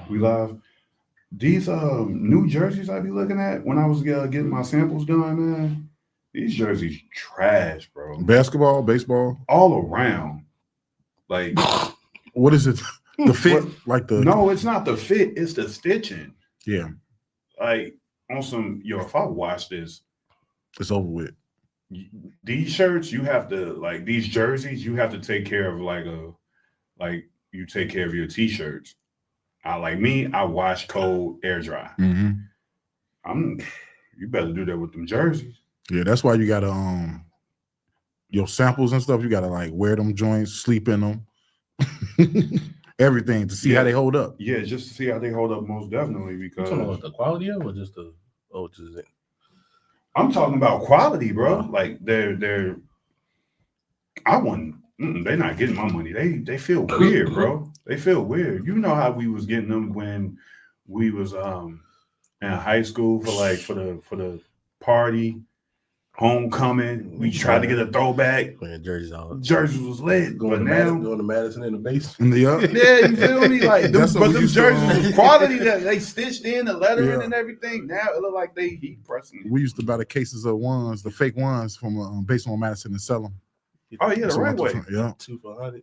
We live. These new jerseys I be looking at when I was getting my samples done, man. These jerseys trash, bro. Basketball, baseball, all around. Like, what is it? The fit, No, it's not the fit. It's the stitching. Yeah. Like on some if I watch this, it's over with. These shirts, you have to these jerseys, you have to take care of you take care of your t-shirts. I wash cold, air dry. Mm-hmm. You better do that with them jerseys. Yeah, that's why you gotta your samples and stuff. You gotta wear them joints, sleep in them, everything to see how they hold up. Yeah, just to see how they hold up, most definitely. Because you talking about the quality of, or just the I'm talking about quality, bro. Like they're. They're not getting my money. They feel weird, bro. They feel weird. You know how we was getting them when we was in high school for the party, homecoming. We tried to get a throwback. Playing jerseys on. Jerseys was lit. Going to Madison in the basement. Yeah, you feel me? But them jerseys was quality that they stitched in the lettering and everything. Now it look like they heat pressing it. We used to buy the cases of ones, the fake ones from based on Madison and sell them. Oh yeah, the right way. Yeah, 2 for $100.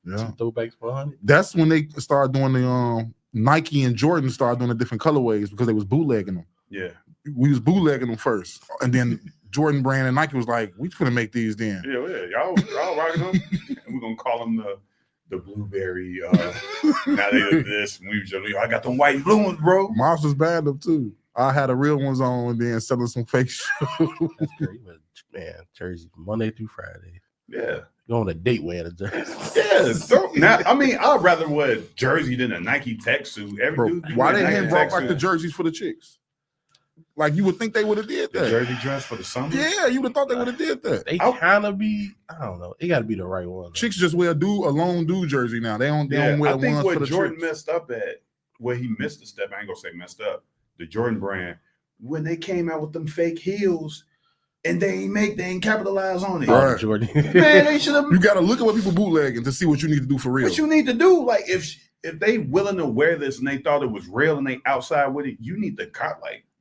Yeah, 2 throwbacks for $100. That's when they started doing the Nike and Jordan started doing the different colorways because they was bootlegging them. Yeah, we was bootlegging them first, and then Jordan brand and Nike was like, "We finna make these then." Yeah, y'all rocking them, and we're gonna call them the blueberry. Now they look this. And we just, I got them white blue ones, bro. Mops was bad though too. I had the real ones on and then selling some fake shoes. That's great, man. Jersey Monday through Friday. Yeah. Go on a date wearing a jersey. Yeah. I'd rather wear a jersey than a Nike tech suit. Why they hadn't brought the jerseys for the chicks? You would think they would have did that. The jersey dress for the summer? Yeah, you would have thought they would have did that. They kind of be, I don't know. It got to be the right one. Chicks just wear a lone dude jersey now. They don't wear I think ones what for the Jordan chicks. messed up at, where he missed a step, I ain't gonna say messed up, the Jordan brand, when they came out with them fake heels, and they ain't capitalize on it. Right. Jordan. Man, they should have. You got to look at what people bootlegging to see what you need to do for real. What you need to do, if they willing to wear this and they thought it was real and they outside with it, you need to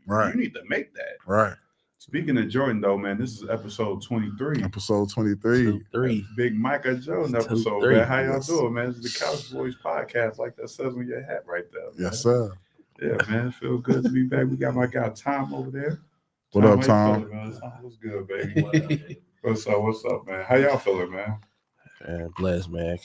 right. You need to make that. Right. Speaking of Jordan, though, man, this is episode 23. Episode 23. Big Micah Jones episode, man. How y'all doing, man? This is the Couch Boys podcast, like that says on your hat right there. Man. Yes, sir. Yeah, man. It feels good to be back. We got my guy Tom over there. What up, Tom? What's good, baby? What's up, man? How y'all feeling, man? Man, blessed, man.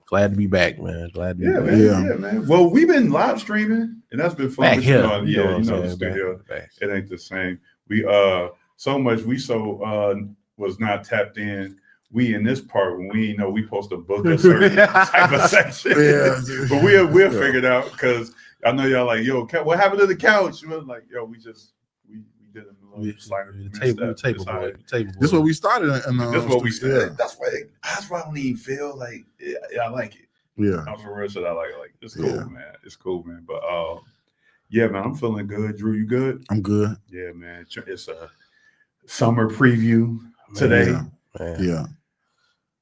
Glad to be back, man. Glad to be back. Man. Yeah, man. Well, we've been live streaming, and that's been fun. Back here. The studio. It ain't the same. We was not tapped in. We in this part when we know we supposed to book a certain type of section. Yeah, but we'll figure it out because I know y'all like, yo, what happened to the couch? We're like, yo, we did a little table boy. This is what we started. This is what we started. Yeah. That's why I don't even feel like I like it. Yeah, I'm for real shit. I like it. Like it's cool, man. It's cool, man. But yeah, man, I'm feeling good. Drew, you good? I'm good. Yeah, man. It's a summer preview today. Yeah.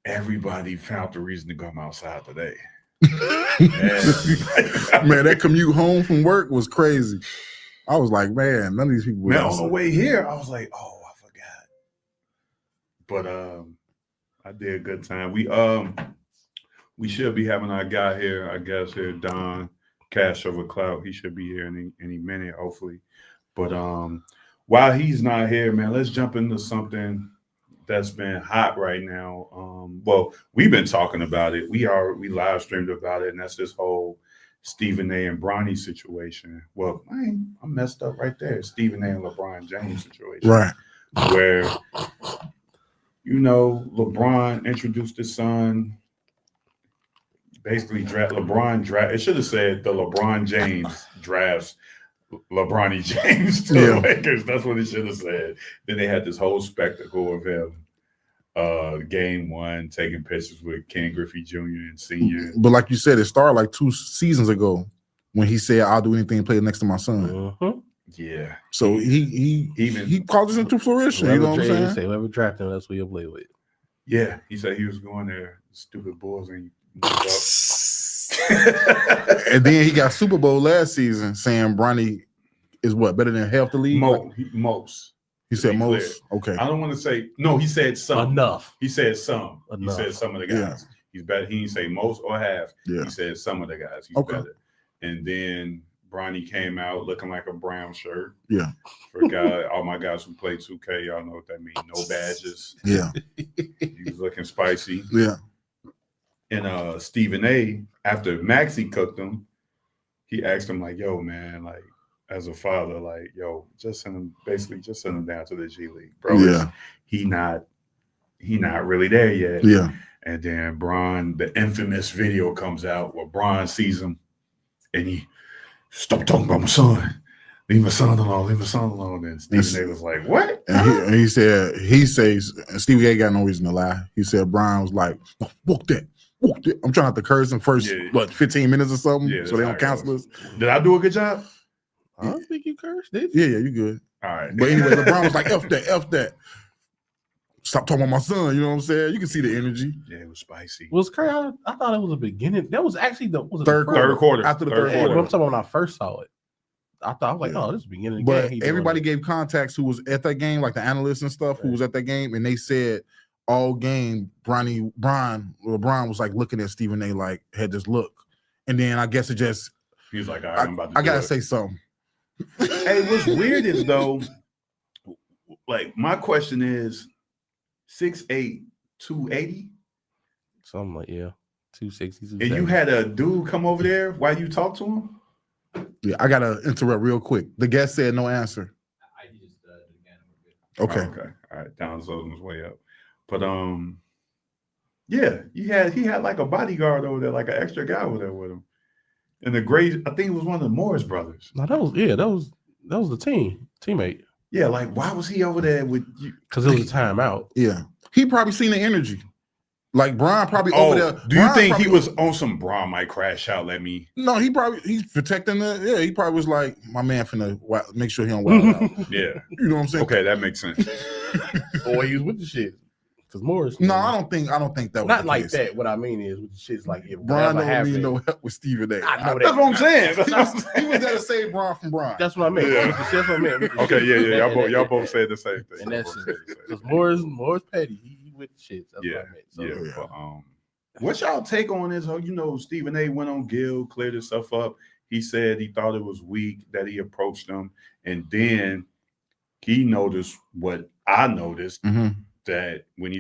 Everybody found the reason to come outside today. Man, that commute home from work was crazy. I was like, man, none of these people. Man, on the way here, I was like, oh, I forgot. But I did a good time. We should be having our guy here, I guess, here, Don Cash over Clout. He should be here any minute, hopefully. But while he's not here, man, let's jump into something that's been hot right now. Well, we've been talking about it. We live streamed about it, and that's this whole Stephen A. and Bronny situation. Well, I'm messed up right there. Stephen A. and LeBron James situation. Right. Where, LeBron introduced his son. Basically, it should have said the LeBron James drafts LeBron James to the Lakers. That's what it should have said. Then they had this whole spectacle of him. Game 1, taking pictures with Ken Griffey Jr. and Sr. But like you said, it started like 2 seasons ago when he said, "I'll do anything to play next to my son." Yeah. So he called this into fruition. You know what I'm saying? Say, whoever drafted him, that's who you'll play with. Yeah, he said he was going there. Stupid Bulls and And then he got Super Bowl last season saying Bronny is what, better than half the league? Most. He said be most. Okay. I don't want to say no. He said some. Enough. He said some. Enough. He said some of the guys. Yeah. He's better. He didn't say most or half. Yeah. He said some of the guys. He's Okay. better. And then Bronny came out looking like a brown shirt. Yeah. For all my guys who play 2K, y'all know what that means. No badges. Yeah. He was looking spicy. Yeah. And Stephen A, after Maxie cooked him, he asked him like, "Yo, man, like as a father, like, yo, just send him down to the G League, bro. Yeah. He not really there yet." Yeah. And then Bron, the infamous video comes out where Bron sees him and he stop talking about my son. Leave my son alone. And Stephen A was like, "What?" And he says, and Stevie A got no reason to lie. He said Brian was like, "No, fuck that. Fuck that." I'm trying not to curse in first 15 minutes or something, Yeah, so they don't cancel us. Did I do a good job? I don't think you cursed, did you? Yeah, you good. All right. But anyway, LeBron was like, F that. Stop talking about my son. You know what I'm saying? You can see the energy. Yeah, it was spicy. Was crazy. I thought it was the beginning. That was actually the Third quarter. After the third Yeah, quarter. but I'm talking about when I first saw it. I thought I was like, oh, this is the beginning of the But game. everybody gave contacts who was at that game, like the analysts and stuff, who was at that game, and they said all game, LeBron was like looking at Stephen A. like had this look, and then I guess it just. He was like, all right, I'm about to. I gotta say something. Hey, what's weird is though, like my question is, 6'8", 280, Something like 260. and you had a dude come over there while you talked to him. Yeah, I gotta interrupt real quick. The guest said no answer. Okay. Okay. All right. Down Zolden's way up. But yeah, he had like a bodyguard over there, like an extra guy over there with him. And the great, I think it was one of the Morris brothers. No, that was the teammate. Yeah, like why was he over there with you? Because it was a timeout. Yeah. He probably seen the energy. Like Brian probably over there. Do you Brian think probably he was on some Brian might crash out? No, he's protecting he probably was like, my man finna make sure he don't wild out. Yeah. You know what I'm saying? Okay, that makes sense. Or he was with the shit. Because Morris. No, I don't think that was not the like case. that. What I mean is with the shit's like if Brian whatever don't happened, need no help with Stephen A. I know that. That's what I'm saying. He was there to save Brian from Brian. That's what I mean. Yeah. That's what I meant. Okay, yeah. Y'all both said the same thing. And that's because Morris petty. He with the shit. That's Yeah, what I meant. So, yeah. But, what's y'all take on this? Stephen A. went on Gil, cleared his stuff up. He said he thought it was weak that he approached him, and then he noticed what I noticed that when he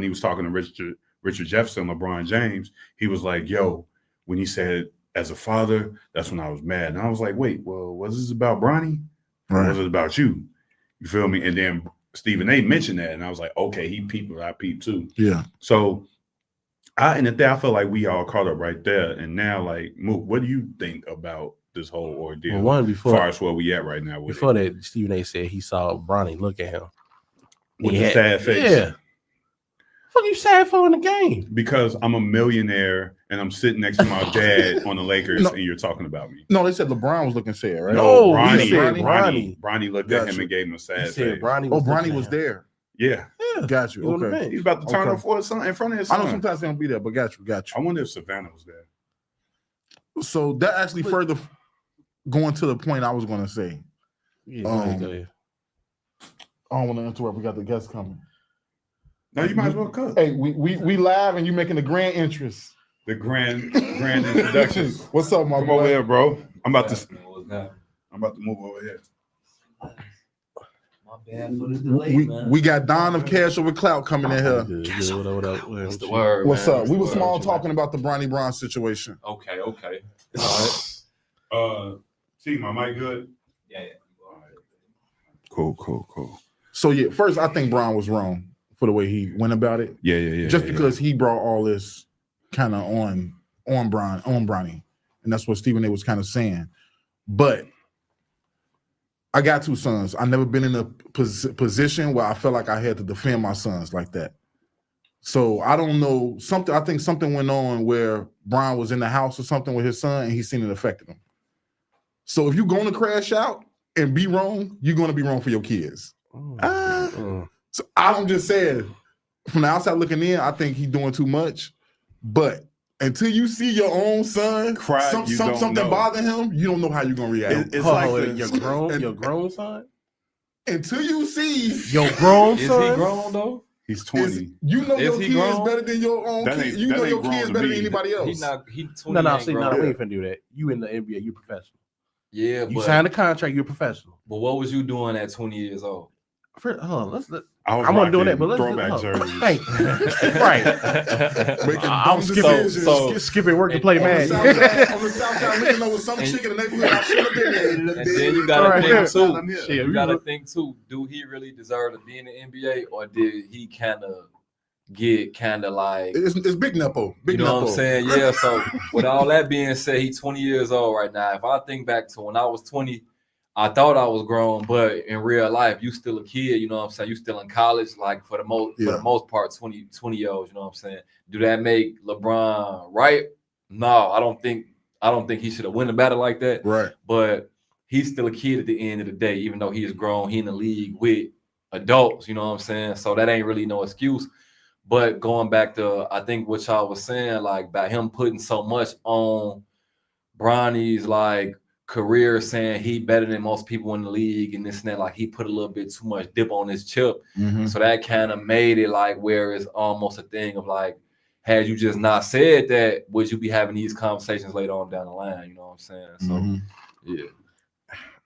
was talking to Richard Jefferson, LeBron James, he was like, "Yo," when he said as a father, that's when I was mad, and I was like, "Wait, well, was this about Bronny? Or was it about you?" You feel me? And then Stephen A. mentioned that, and I was like, "Okay, he peeped what I peeped too." Yeah. So. I feel like we all caught up right there. And now, like, Mook, what do you think about this whole ordeal? Well, one before, as far as where we at right now. Before that, Stephen A. said he saw Bronny look at him with a sad face. Yeah. What you sad for in the game? Because I'm a millionaire and I'm sitting next to my dad on the Lakers, and you're talking about me. No, they said LeBron was looking sad, right? No, Bronny looked at him and gave him a sad face. Bronny was there. Yeah. Got you. Okay. He's about to turn up for his son in front of his son. I know sometimes they don't be there, but got you. I wonder if Savannah was there. So that actually further going to the point I was going to say. Yeah, I don't want to interrupt. We got the guests coming. No, you might as well cook. Hey, we live and you making the grand entrance. The grand introduction. What's up, my Come boy? over here, bro. I'm about to move over here. We got Don of Cash over Clout coming in here. What's the word? What's man? up? We were small talking about the Bronny Bron situation. Okay. All right. See, my mic good? Yeah. Cool. So yeah, first I think Bron was wrong for the way he went about it. Yeah. Just because he brought all this kind of on Bronny, and that's what Stephen A. was kind of saying. But I got two sons. I've never been in a position where I felt like I had to defend my sons like that. So I don't know I think something went on where Brian was in the house or something with his son, and he seen it affected him. So if you're going to crash out and be wrong, you're going to be wrong for your kids. So I'm just saying, from the outside looking in, I think he's doing too much. But until you see your own son Cry, you don't something know. bother him, you don't know how you're gonna react. It's Hold like on, the- your grown son. Until you see Your grown Is son. he grown though? he's is, 20. you know Is your he kids grown? better than your own That kids. ain't- You that know ain't your grown kids to better me. than anybody else. He 20. No, ain't see, grown. we ain't finna do that. You in the NBA, you professional. Yeah, You but signed a contract, you're a professional. but what was you doing at 20 years old? Hold on, let's. I'm not doing that, but let's throwback hold on. jerseys. Thank you. Right. Making I'm dumb skipping, decisions. skipping work to play on the Madden. south side, on the south side, looking over some chick in the neighborhood. I should have been there. And then you gotta Right. think too. I'm here. Shit, You we gotta were- think too. Do he really deserve to be in the NBA, or did he kind of get like? It's big Nepo. Big You know Nepo. what I'm saying? Yeah. So with all that being said, he's 20 years old right now. If I think back to when I was 20, I thought I was grown, but in real life, you still a kid. You know what I'm saying? You still in college, like for the most part, 20-year-olds. You know what I'm saying? Do that make LeBron right? No, I don't think he should have won a battle like that. Right. But he's still a kid at the end of the day, even though he is grown. He in the league with adults. You know what I'm saying? So that ain't really no excuse. But going back to, I think what y'all was saying, like about him putting so much on Bronny's like career, saying he better than most people in the league and this and that, like he put a little bit too much dip on his chip. Mhm. So that kind of made it like where it's almost a thing of like, had you just not said that, would you be having these conversations later on down the line? You know what I'm saying? So Mhm.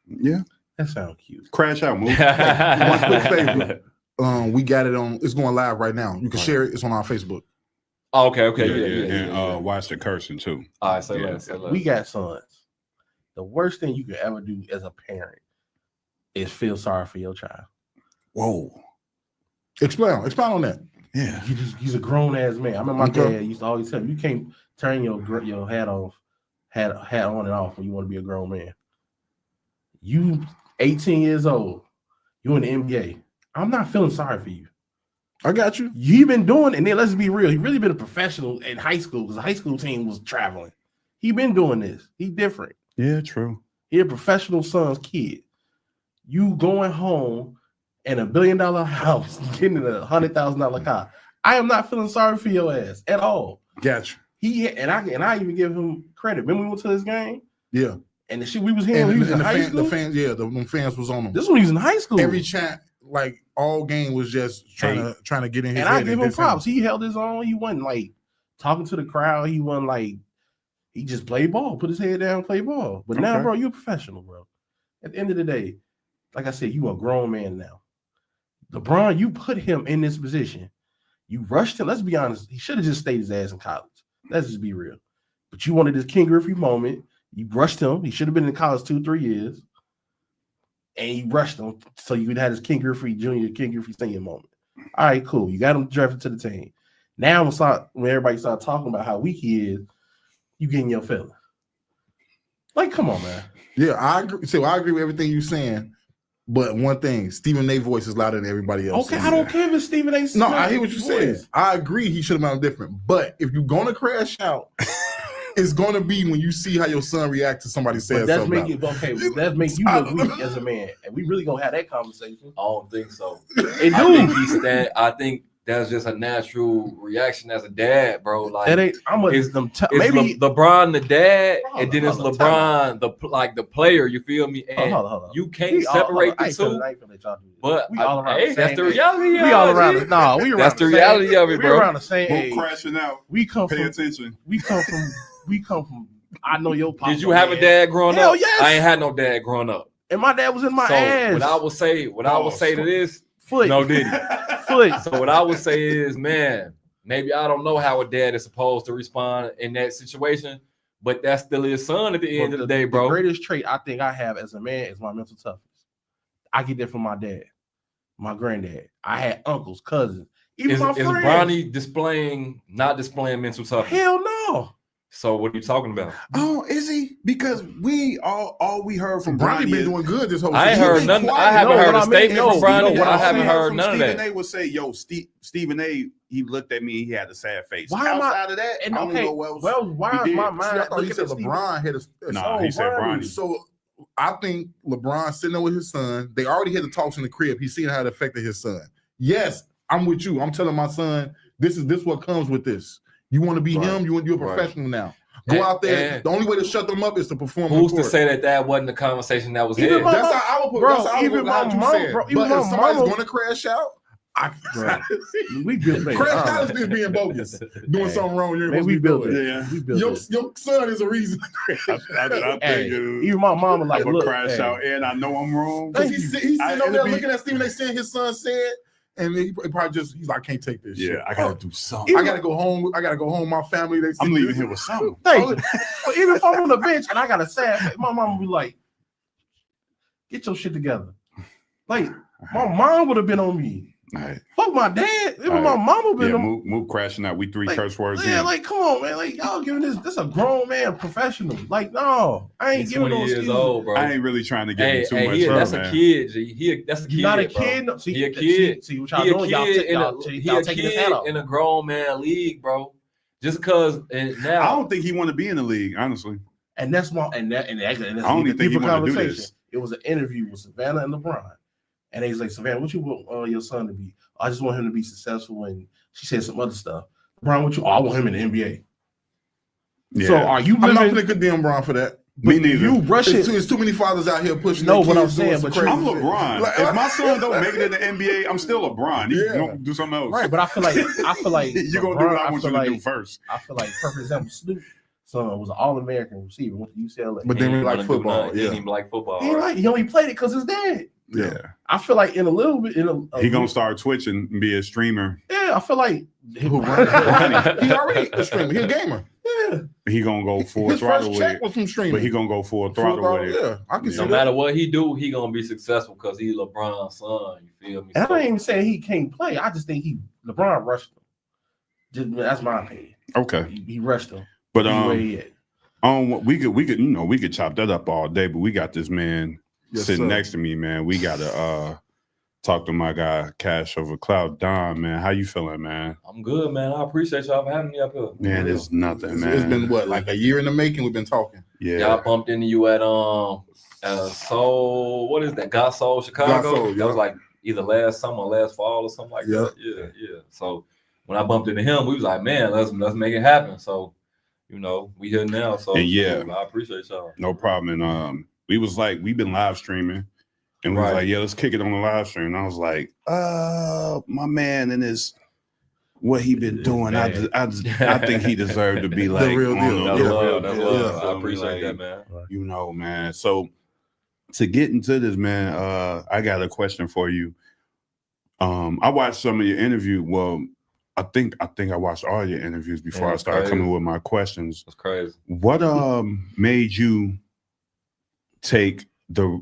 Yeah. That sounds cute. Crash out, move. yeah. One quick favor. We got it on. It's going live right now. You can share it. It's on our Facebook. Oh, okay, And yeah. watch the cursing too. All right, say Yeah. less, say less. We got sons. The worst thing you could ever do as a parent is feel sorry for your child. Whoa. Expound on that. Yeah. He's a grown ass man. I remember my Okay. dad used to always tell me, you can't turn your hat on and off when you want to be a grown man. You 18 years old, you in the NBA. I'm not feeling sorry for you. I got you. You've been doing, and then let's be real, he really been a professional in high school because the high school team was traveling. He been doing this. He different. Yeah, true. He a professional son's kid. You going home in $1 billion house, getting in a $100,000 car. I am not feeling sorry for your ass at all. Got you. I even give him credit. Remember we went to this game Yeah. and the shit we was hearing when he was in high school. The fans, yeah, the fans was on him. This is when he was in high school. Every chat, like all game, was just trying to get in his and head. I give him props. He held his own. He wasn't like talking to the crowd. He wasn't like, he just played ball, put his head down, play ball. But now, Okay. bro, you're a professional, bro. At the end of the day, like I said, you a grown man now. LeBron, you put him in this position. You rushed him. Let's be honest. He should have just stayed his ass in college. Let's just be real. But you wanted this King Griffey moment. You rushed him. He should have been in college 2-3 years. And you rushed him so you could have his King Griffey Jr., King Griffey Senior moment. All right, cool. You got him drafted to the team. Now when everybody start talking about how weak he is, you getting your feelings. Like, come on, man. Yeah, I agree. So I agree with everything you're saying. But one thing, Stephen A. voice is louder than everybody else. Okay, I don't care if it's Stephen A. No, I hear what you're saying. voice. I agree he should have been different. But if you're gonna crash out, it's gonna be when you see how your son react to somebody saying But that's something. make it okay. That make you look weak as a man, and we really gonna have that conversation. I don't think so. It I think that's just a natural reaction as a dad, bro. Like That ain't. I'm gonna It's- them it's maybe. LeBron the dad, Hold and then on, it's hold on, LeBron the player. You feel me? And Hold on. you can't We all- separate I the ain't two. finna let y'all do this. But we all around hey, the that's same the age. reality. We all around. G. We around That's the reality of it, We bro. around the same Both age. crashing out. We come Pay from. attention. We come from. I know your pop. Did you have a dad growing Hell up? yes. I ain't had no dad growing up. And my dad was in my So ass. what I would say to this, foot. no did he? Foot. So what I would say is, man, maybe I don't know how a dad is supposed to respond in that situation, but that's still his son at the end of the day, bro. The greatest trait I think I have as a man is my mental toughness. I get that from my dad, my granddad. I had uncles, cousins, even Is my friends. Bronny not displaying mental toughness? Hell no. So what are you talking about? Oh, is he? Because we all we heard from Bronny Bronny been is doing good this whole I ain't season. heard He none. quiet. I haven't No, heard what a I mean- statement no, from Bronny. no, what I I'm haven't saying heard from none of Stephen that. A. would say, "Yo, Stephen A. He looked at me. He had a sad face." Why am I- Outside of that, And I don't okay, know what else. well, why he is did. my See, mind? I thought he looking said at Steve- LeBron had a. Nah, he said Bronny. So I think LeBron sitting there with his son. They already had the talks in the crib. He's seeing how it affected his son. Yes, I'm with you. I'm telling my son, this what comes with this. You want to be Right. him. You're a Right. professional now. Go out there. And The only way to shut them up is to perform. who's on to court. say that wasn't the conversation that was Even had? my That's mom- how I would put. Bro, That's how I would even put. my How you mom- said. bro, even But my if somebody's mama- going to crash out, Bro, we built it. crash out is being bogus, doing Hey, something wrong. You're man, supposed we to be built doing. it. Yeah. We built Your it. your son is a reason. I think Hey, it even my mama like, I'm a look, crash hey, out, and I know I'm wrong. Because Thank he's you. sitting over there it'd be- looking at Stephen A. saying his son said, and he probably just he's like, I can't take this shit. Yeah, I gotta do something. I gotta go home. I gotta go home. My family. They I'm leaving here with something. thank you. But even if I'm on the bench and I got a sad, my mom would be like, get your shit together. Like, my mom would have been on me. All right. Fuck my dad. Even All my right. mama been Yeah, on me. move crashing out. We 3 Like, curse words Yeah, in. like, come on, man. Like, y'all giving this a grown man professional. Like, no, I ain't He's giving 20 no years excuse. old, bro. I ain't really trying to get Hey, into too hey, much. that's man. a kid, G. That's a kid. You're not a bro. kid. No, see, He a kid. See what y'all He a doing? Y'all, kid take, in y'all, a, he y'all a taking his kid hat off. in a grown man league, bro. Just because and now I don't think he want to be in the league, honestly. And that's my and that's I don't the even think he deeper wanna do conversation. this. It was an interview with Savannah and LeBron, and he's like, Savannah, what you want your son to be? I just want him to be successful. And she said some other stuff. LeBron, what you? Oh, I want him in the NBA. Yeah. So are you I'm not living? gonna condemn Bron for that. Me neither. You rush It's it. too many fathers out here pushing. No, their but I'm kids doing saying, some but you- crazy I'm shit. LeBron. Like, If my son don't make it in the NBA, I'm still LeBron. He Yeah. don't do something else. Right, but I feel like You're gonna do what I want you to do first. I feel like perfect example. Snoop son was an All-American receiver, went to UCLA. But he then we ain't like wanna do football, nothing. He yeah. ain't even like football. he, ain't like, he only played it because his dad. Yeah. I feel like in a little bit, He gonna start twitching and be a streamer. Yeah, I feel like Who, Ronnie? He already a streamer. He a gamer. yeah. He gonna go full His throttle first with check it. was from streaming. But he gonna go full Full throttle with it. Yeah, I can see No that. matter what he do, he gonna be successful because he's LeBron's son. You feel me? And So- I ain't even saying he can't play. I just think LeBron rushed him. That's my opinion. Okay. He rushed him. But Where he at. we could we could chop that up all day, but we got this man Yes, sitting sir. next to me, man. We gotta talk to my guy Cash over Clout. Don, man. How you feeling, man? I'm good, man. I appreciate y'all for having me up here. Man, it's nothing, It's, man. it's been what, like a year in the making. We've been talking. yeah. Y'all bumped into you at Soul. What is that? God Soul Chicago. God Soul, That yeah. was like either last summer, or last fall, or something like Yeah. that. Yeah. So when I bumped into him, we was like, man, let's make it happen. So we here now. So And yeah. I appreciate y'all. No problem. And we was like, we've been live streaming. And we was Right. like, yeah, let's kick it on the live stream. And I was like, my man and his what he been doing. I think he deserved to be like real on deal. the That's Yeah. love. That's yeah. love. So, I appreciate like, that, man. You know, man. So to get into this, man, I got a question for you. I watched some of your interview. Well, I think I watched all your interviews before Yeah, I that's started crazy. coming with my questions. That's crazy. What made you take the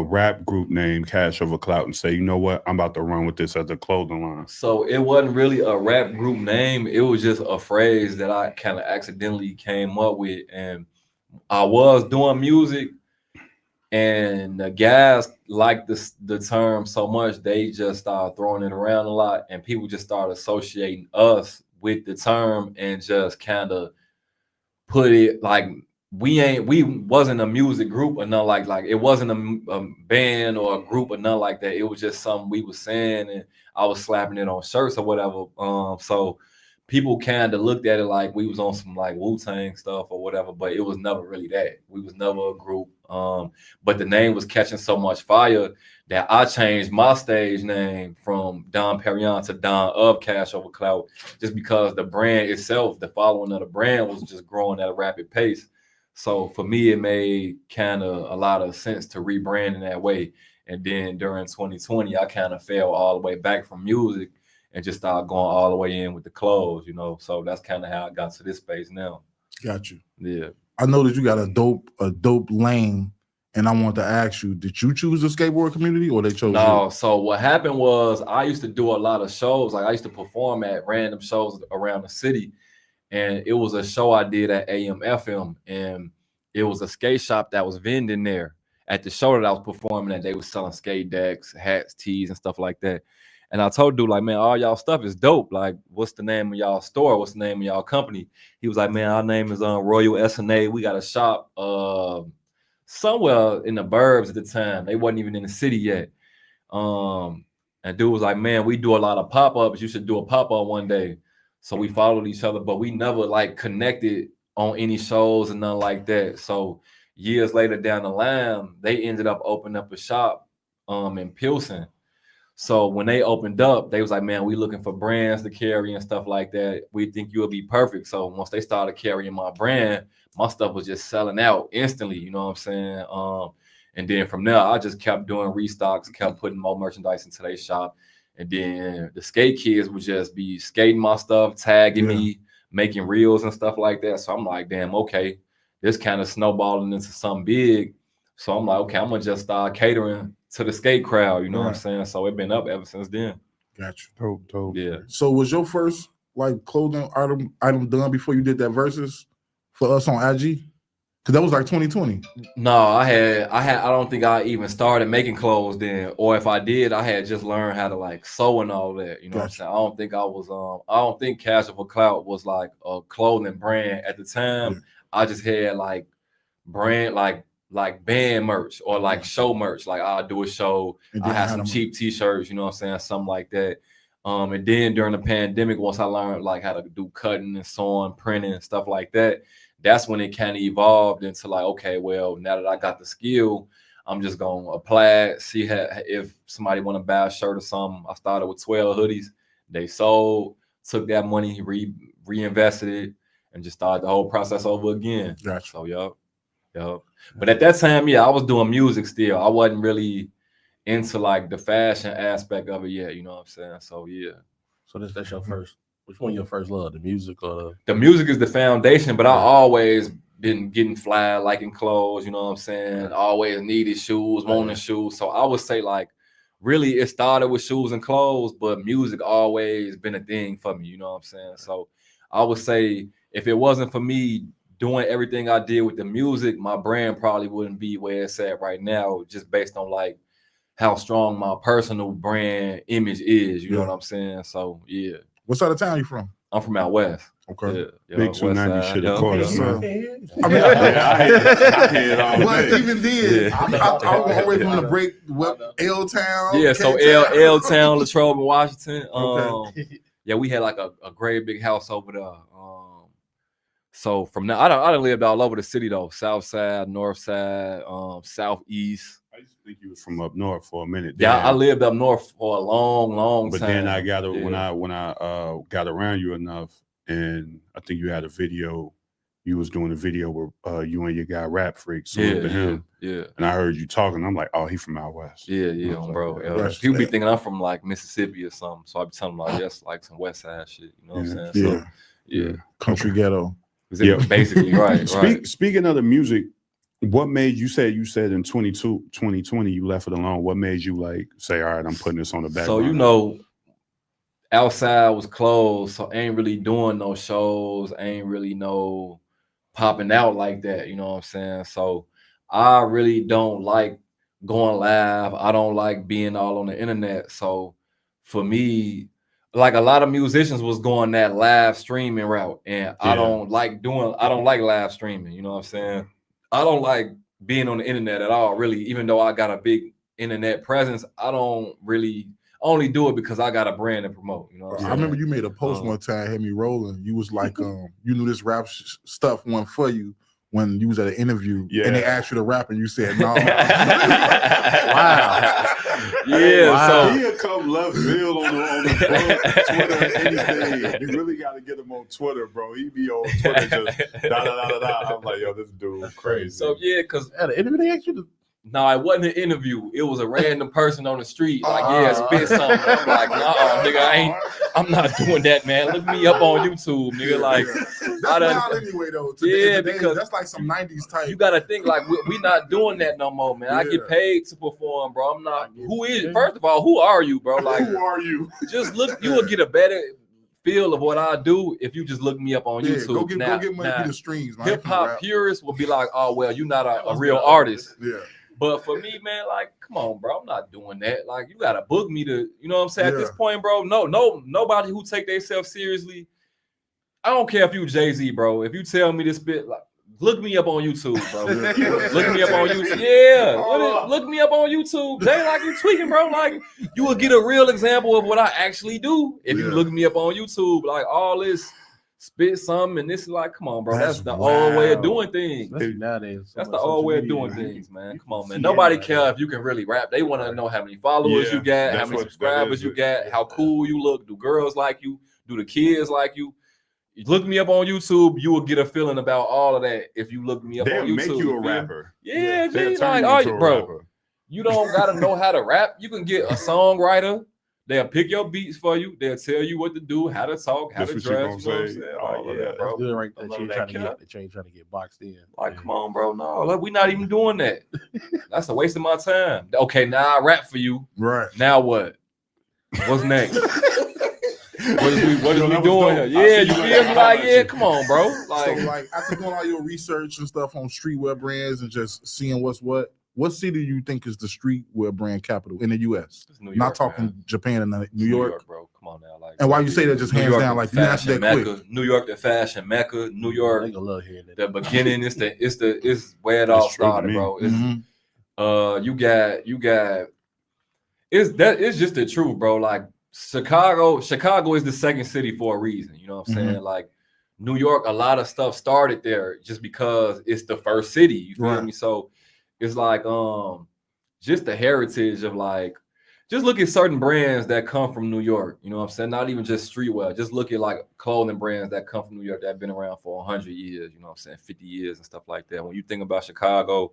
rap group name Cash Over Clout and say, you know what, I'm about to run with this as a clothing line? So it wasn't really a rap group name. It was just a phrase that I kind of accidentally came up with. And I was doing music and the guys liked the term so much, they just started throwing it around a lot. And people just started associating us with the term and just kind of put it like, we wasn't a music group or nothing like it wasn't a band or a group or nothing like that. It was just something we was saying and I was slapping it on shirts or whatever. So people kind of looked at it like we was on some like Wu-Tang stuff or whatever, but it was never really that. We was never a group. But the name was catching so much fire that I changed my stage name from Don Perignon to Don of Cash Over Clout, just because the brand itself, the following of the brand was just growing at a rapid pace. So for me, it made kind of a lot of sense to rebrand in that way. And then during 2020, I kind of fell all the way back from music and just started going all the way in with the clothes, So that's kind of how I got to this space now. Got you. Yeah. I know that you got a dope lane, and I want to ask you: did you choose the skateboard community, or they chose No, you? so what happened was I used to do a lot of shows. Like I used to perform at random shows around the city. And it was a show I did at AM/FM, and it was a skate shop that was vending there at the show that I was performing at. They was selling skate decks, hats, tees, and stuff like that. And I told dude, like, man, all y'all stuff is dope. Like, what's the name of y'all store? What's the name of y'all company? He was like, man, our name is Royal S&A. We got a shop somewhere in the burbs at the time. They wasn't even in the city yet. And dude was like, man, we do a lot of pop-ups. You should do a pop-up one day. So we followed each other, but we never like connected on any shows and nothing like that. So years later down the line, they ended up opening up a shop in Pilsen. So when they opened up, they was like, man, we looking for brands to carry and stuff like that. We think you'll be perfect. So once they started carrying my brand, my stuff was just selling out instantly. You know what I'm saying? And then from there, I just kept doing restocks, kept putting more merchandise into their shop. And then the skate kids would just be skating my stuff, tagging me, making reels and stuff like that. So I'm like, damn, okay, this kind of snowballing into something big. So I'm like, okay, I'm gonna just start catering to the skate crowd. You know what I'm saying? So it's been up ever since then. Gotcha. Dope. Yeah. So was your first like clothing item done before you did that versus for us on IG? Because that was like 2020. No, I don't think I even started making clothes then. Or if I did, I had just learned how to like sew and all that. You know what I'm saying? I don't think I was I don't think Casual for Clout was like a clothing brand at the time. Yeah. I just had like brand like band merch or like show merch. Like I'll do a show. I had some cheap t-shirts, you know what I'm saying? Something like that. And then during the pandemic, once I learned like how to do cutting and sewing, printing and stuff like that, that's when it kind of evolved into like, okay, well, now that I got the skill, I'm just going to apply it, see if somebody want to buy a shirt or something. I started with 12 hoodies. They sold, took that money, reinvested it, and just started the whole process over again. Gotcha. So, yup. But at that time, I was doing music still. I wasn't really into like the fashion aspect of it yet, you know what I'm saying? So, yeah. So that's your first. Which one your first love? The music or the music is the foundation, but I always been getting fly, liking clothes, you know what I'm saying? Always needed shoes, wanting shoes. So I would say like really it started with shoes and clothes, but music always been a thing for me, you know what I'm saying? So I would say if it wasn't for me doing everything I did with the music, my brand probably wouldn't be where it's at right now, just based on like how strong my personal brand image is, you know what I'm saying? So yeah. What side of town you from? I'm from out west. Okay. Big 290 should have caught us, man. I mean, I hear it all day. Well, even then, I was always from the break. L Town. Yeah, so L Town, Latrobe, and Washington. Yeah, we had like a great big house over there. So from now, I done lived all over the city though. South side, north side, southeast. I used to think you was from up north for a minute. Yeah, I lived up north for a long time. But then I got when I got around you enough, and I think you had a video. You was doing a video where you and your guy Rap Freak. Him. Yeah. And I heard you talking. I'm like, oh, he from out west. Yeah, bro. People be thinking I'm from like Mississippi or something. So I be telling them like that's like some West Side shit. You know what I'm saying? So, yeah. Country ghetto. Yeah, basically, right. Speaking of the music. What made you said in 2020 you left it alone? What made you like say, all right, I'm putting this on the back? So you know, outside was closed, so I ain't really doing no shows, ain't really no popping out like that. You know what I'm saying? So I really don't like going live. I don't like being all on the internet. So for me, like a lot of musicians was going that live streaming route, and I don't like live streaming. You know what I'm saying? I don't like being on the internet at all, really, even though I got a big internet presence. I only do it because I got a brand to promote. You know what I'm saying? I remember you made a post one time, had me rolling. You was like, you knew this rap stuff wasn't for you when you was at an interview and they asked you to rap and you said, no. Wow. Yeah, wow. So he'll come left field on the Twitter, anything. You really got to get him on Twitter, bro. He be on Twitter just da. I'm like, yo, this dude crazy. So yeah, because at an interview they asked you to. No, it wasn't an interview. It was a random person on the street. Like, spit something. I'm like, nigga, I'm not doing that, man. Look me up on YouTube, nigga. Like, that's wild anyway, though. Because that's like some 90s type. You gotta think like we not doing that no more, man. I get paid to perform, bro. I'm not. Who is? First of all, who are you, bro? Like, who are you? Just look. You will get a better feel of what I do if you just look me up on YouTube. Go get money through the streams, man. Hip hop purists will be like, oh well, you're not a real artist. Yeah. But for me, man, like, come on, bro, I'm not doing that. Like, you gotta book me to, you know what I'm saying? At this point, bro, nobody who take themselves seriously. I don't care if you Jay-Z, bro. If you tell me this bit, like, Look me up on YouTube, bro. Look me up on YouTube. Yeah, look me up on YouTube. They like you tweaking, bro. Like you will get a real example of what I actually do if you look me up on YouTube. Like all this spit something and this is like, come on, bro. That's the old way of doing things. Nowadays, that's the old way of doing things, man. Come on, man. Nobody cares if you can really rap. They want to know how many followers you got, how many subscribers you got, how cool you look. Do girls like you? Do the kids like you? Look me up on YouTube. You will get a feeling about all of that if you look me up on YouTube. They'll make you a rapper. Yeah, G, like, all right, bro. You don't gotta know how to rap. You can get a songwriter. They'll pick your beats for you. They'll tell you what to do, how to talk, how to dress. You know what I'm saying? All of that, bro. That's good, right? That you ain't trying to get boxed in. Like, come on, bro. No, look, we're not even doing that. That's a waste of my time. Okay, now I rap for you. Right. Now what? What's next? What is we doing here? Yeah, you feel me? Like, yeah, come on, bro. Like, so, like, after doing all your research and stuff on streetwear brands and just seeing what city do you think is the streetwear brand capital in the U.S.? York, not talking man. Japan and New York, bro. Come on now, like. And why you say that just hands down, like you answer that Mecca, quick. New York, the fashion Mecca. New York, the beginning. It's where it all started, bro. It's you got. It's just the truth, bro. Like. Chicago is the second city for a reason. You know what I'm saying? Like New York, a lot of stuff started there just because it's the first city. You feel me? So it's like just the heritage of like just look at certain brands that come from New York. You know what I'm saying? Not even just streetwear. Just look at like clothing brands that come from New York that have been around for 100 years. You know what I'm saying? 50 years and stuff like that. When you think about Chicago.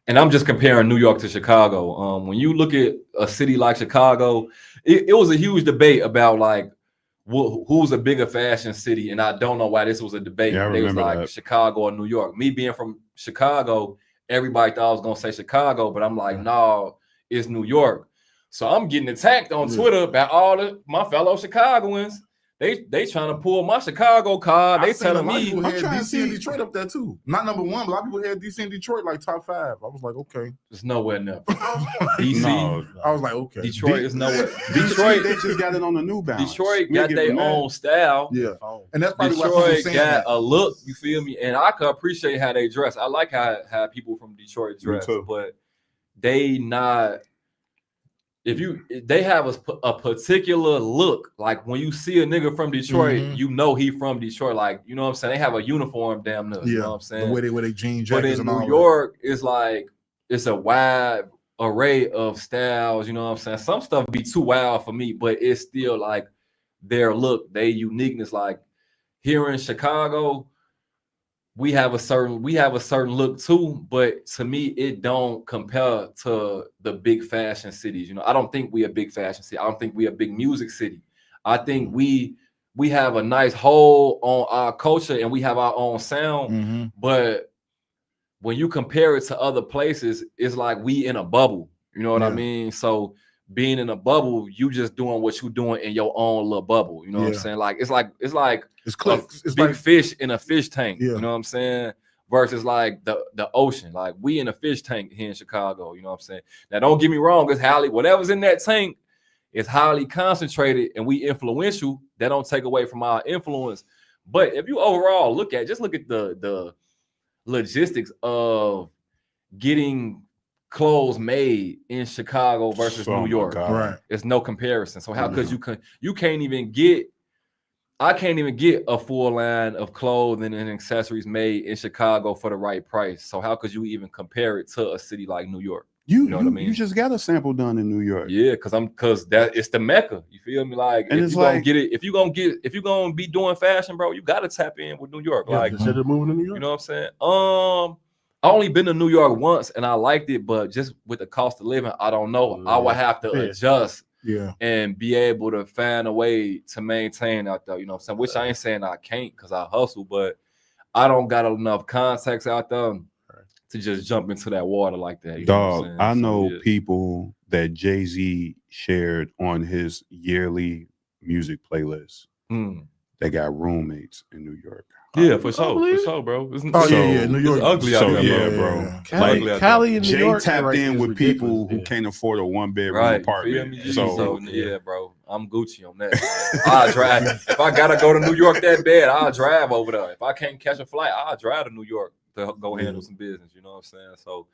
And I'm just comparing New York to Chicago. When you look at a city like Chicago, it was a huge debate about like who's a bigger fashion city, and I don't know why this was a debate. Yeah, it was like Chicago or New York. Me being from Chicago, everybody thought I was gonna say Chicago, but I'm like, no, it's New York. So I'm getting attacked on Twitter about all my fellow Chicagoans. They trying to pull my Chicago card. They telling me I'm trying to see Detroit up there too. Not number one, but a lot of people had DC and Detroit like top 5. I was like, okay. It's nowhere near. DC. No, I was like, okay. Detroit is nowhere. Detroit, they just got it on the New Balance. Detroit got their own style. Yeah. And that's probably Detroit why people got a look, you feel me? And I could appreciate how they dress. I like how people from Detroit dress, but they not. They have a particular look. Like when you see a nigga from Detroit, you know he from Detroit. Like, you know what I'm saying? They have a uniform damn near. You know what I'm saying? The way they wear their jean But jackets in New York, it's like it's a wide array of styles. You know what I'm saying? Some stuff be too wild for me, but it's still like their look, their uniqueness. Like here in Chicago, we have a certain look too, but to me, it don't compare to the big fashion cities. You know, I don't think we a big fashion city. I don't think we a big music city. I think we have a nice hold on our culture and we have our own sound. But when you compare it to other places, it's like we in a bubble. You know what I mean? So being in a bubble, you just doing what you doing in your own little bubble. You know what I'm saying? Like it's clicks. It's big like fish in a fish tank. You know what I'm saying? Versus like the ocean. Like we in a fish tank here in Chicago. You know what I'm saying? Now don't get me wrong, it's whatever's in that tank is highly concentrated and we influential. That don't take away from our influence. But if you overall look at the logistics of getting clothes made in Chicago versus New York. Right. It's no comparison. So how could you can't even get I can't even get a full line of clothing and accessories made in Chicago for the right price. So how could you even compare it to a city like New York? You know what I mean? You just got a sample done in New York. Yeah, because that it's the Mecca. You feel me? Like and if you gonna get it, if you gonna be doing fashion, bro, you gotta tap in with New York. Yeah, like consider moving to New York. You know what I'm saying? I only been to New York once and I liked it, but just with the cost of living, I don't know. I would have to adjust and be able to find a way to maintain out there. You know what I'm saying? Which I ain't saying I can't because I hustle, but I don't got enough contacts out there to just jump into that water like that. You Dog, know I know people that Jay-Z shared on his yearly music playlist. They got roommates in New York. Yeah, I for sure, believe it. bro. It's, Oh, so, yeah, New York. It's ugly out So, here, yeah, bro. yeah. Cali, Like, Cali and New Jay York tapped right, in is with people ridiculous. who can't afford a 1-bedroom Right, apartment. you feel me? So, Yeah, bro, I'm Gucci on that. I drive. If I gotta go to New York that bad, I'll drive over there. If I can't catch a flight, I'll drive to New York to go handle some business. You know what I'm saying? So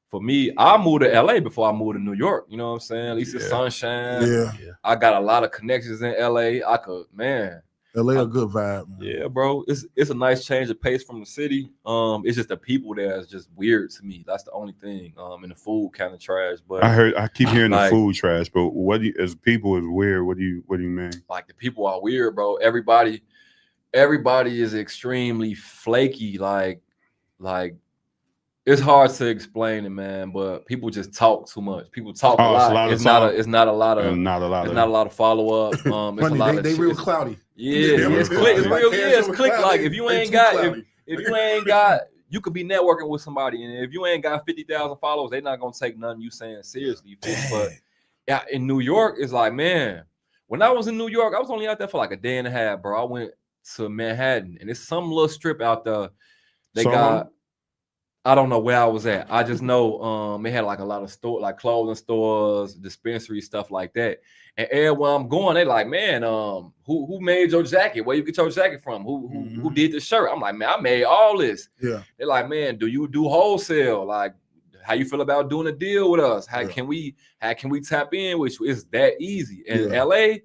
for me, I moved to LA before I moved to New York. You know what I'm saying? At least it's sunshine. Yeah. I got a lot of connections in LA. I could, man. LA a good vibe, man. Yeah, bro. It's a nice change of pace from the city. It's just the people there is just weird to me. That's the only thing. And the food kind of trash. But I keep hearing like, the food trash, but what do you, as people is weird? What do you mean? Like the people are weird, bro. Everybody is extremely flaky. Like it's hard to explain it, man. But people just talk too much. People talk a lot. It's not a lot of follow up. It's Funny, a lot they of real cloudy. Yeah, it's click. It's real. Yeah, it's click. Like if you ain't got, if you ain't got, you could be networking with somebody, and if you ain't got 50,000 followers, they're not gonna take nothing you saying seriously. But yeah, in New York, it's like, man, when I was in New York, I was only out there for like a day and a half, bro. I went to Manhattan, and it's some little strip out there. They got, I don't know where I was at. I just know they had like a lot of store, like clothing stores, dispensary stuff like that. And everywhere I'm going, they like, man, who made your jacket? Where you get your jacket from? Who did the shirt? I'm like, man, I made all this. Yeah. They're like, man, do you do wholesale? Like, how you feel about doing a deal with us? How can we tap in with you? It's that easy. In LA,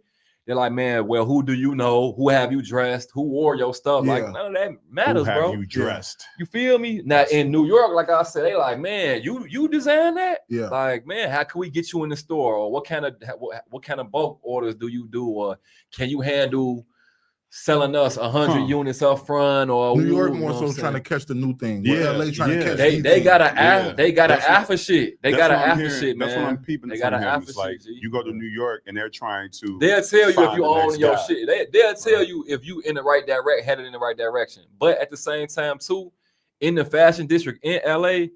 they're like, man, well, who do you know? Who have you dressed? Who wore your stuff? Like, none of that matters, who have bro. You dressed. You feel me? Now in New York, like I said, they like, man, you design that? Yeah. Like, man, how can we get you in the store? Or what kind of bulk orders do you do? Or can you handle selling us 100 units up front? Or New York more so trying to catch the new thing. Yeah, LA trying to catch they got an alpha shit. They got an alpha shit, man. That's what I'm peeping. They got an alpha shit. Like you go to New York and they're trying to. They'll tell you if you own your shit. They'll tell you if you in the right direction, headed in the right direction. But at the same time, too, in the fashion district in LA,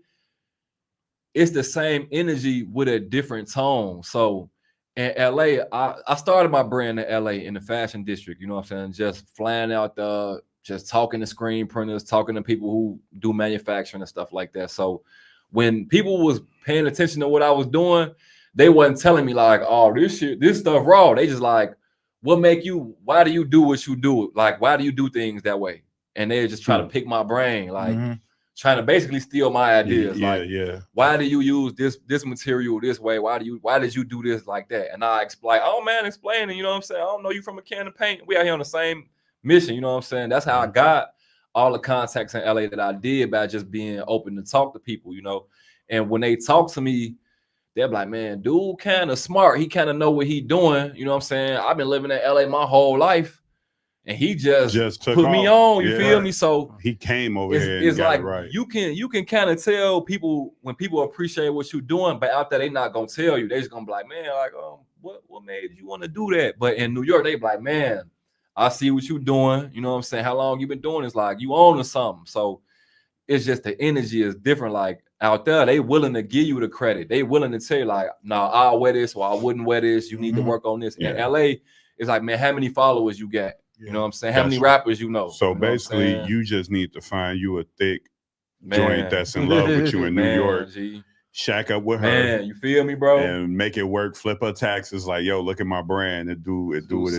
it's the same energy with a different tone. So in LA, I started my brand in LA in the fashion district. You know what I'm saying? Just flying out there, just talking to screen printers, talking to people who do manufacturing and stuff like that. So when people was paying attention to what I was doing, they wasn't telling me like, oh, this stuff raw. They just like, why do you do what you do? Like, why do you do things that way? And they just try to pick my brain, like trying to basically steal my ideas. Why do you use this material this way? Why did you do this like that? And I explain, explaining, you know what I'm saying? I don't know you from a can of paint. We out here on the same mission, you know what I'm saying? That's how I got all the contacts in LA that I did by just being open to talk to people, you know. And when they talk to me, they're like, man, dude kind of smart. He kind of know what he doing. You know what I'm saying? I've been living in LA my whole life. And he just put me on, you feel me? So he came over here and it's got like it right. You can kind of tell people when people appreciate what you're doing, but out there they not gonna tell you. They just gonna be like, man, like, what made you want to do that? But in New York, they be like, man, I see what you doing. You know what I'm saying? How long you been doing this? Like you own something. So it's just the energy is different. Like out there, they willing to give you the credit. They willing to tell you like, no, I'll wear this or I wouldn't wear this. You need to work on this. In LA, it's like, man, how many followers you got? You know what I'm saying? How many rappers you know? So basically, you just need to find you a thick joint that's in love with you in New York. Shack up with her. Man, you feel me, bro? And make it work. Flip her taxes like, yo, look at my brand. It do what it do.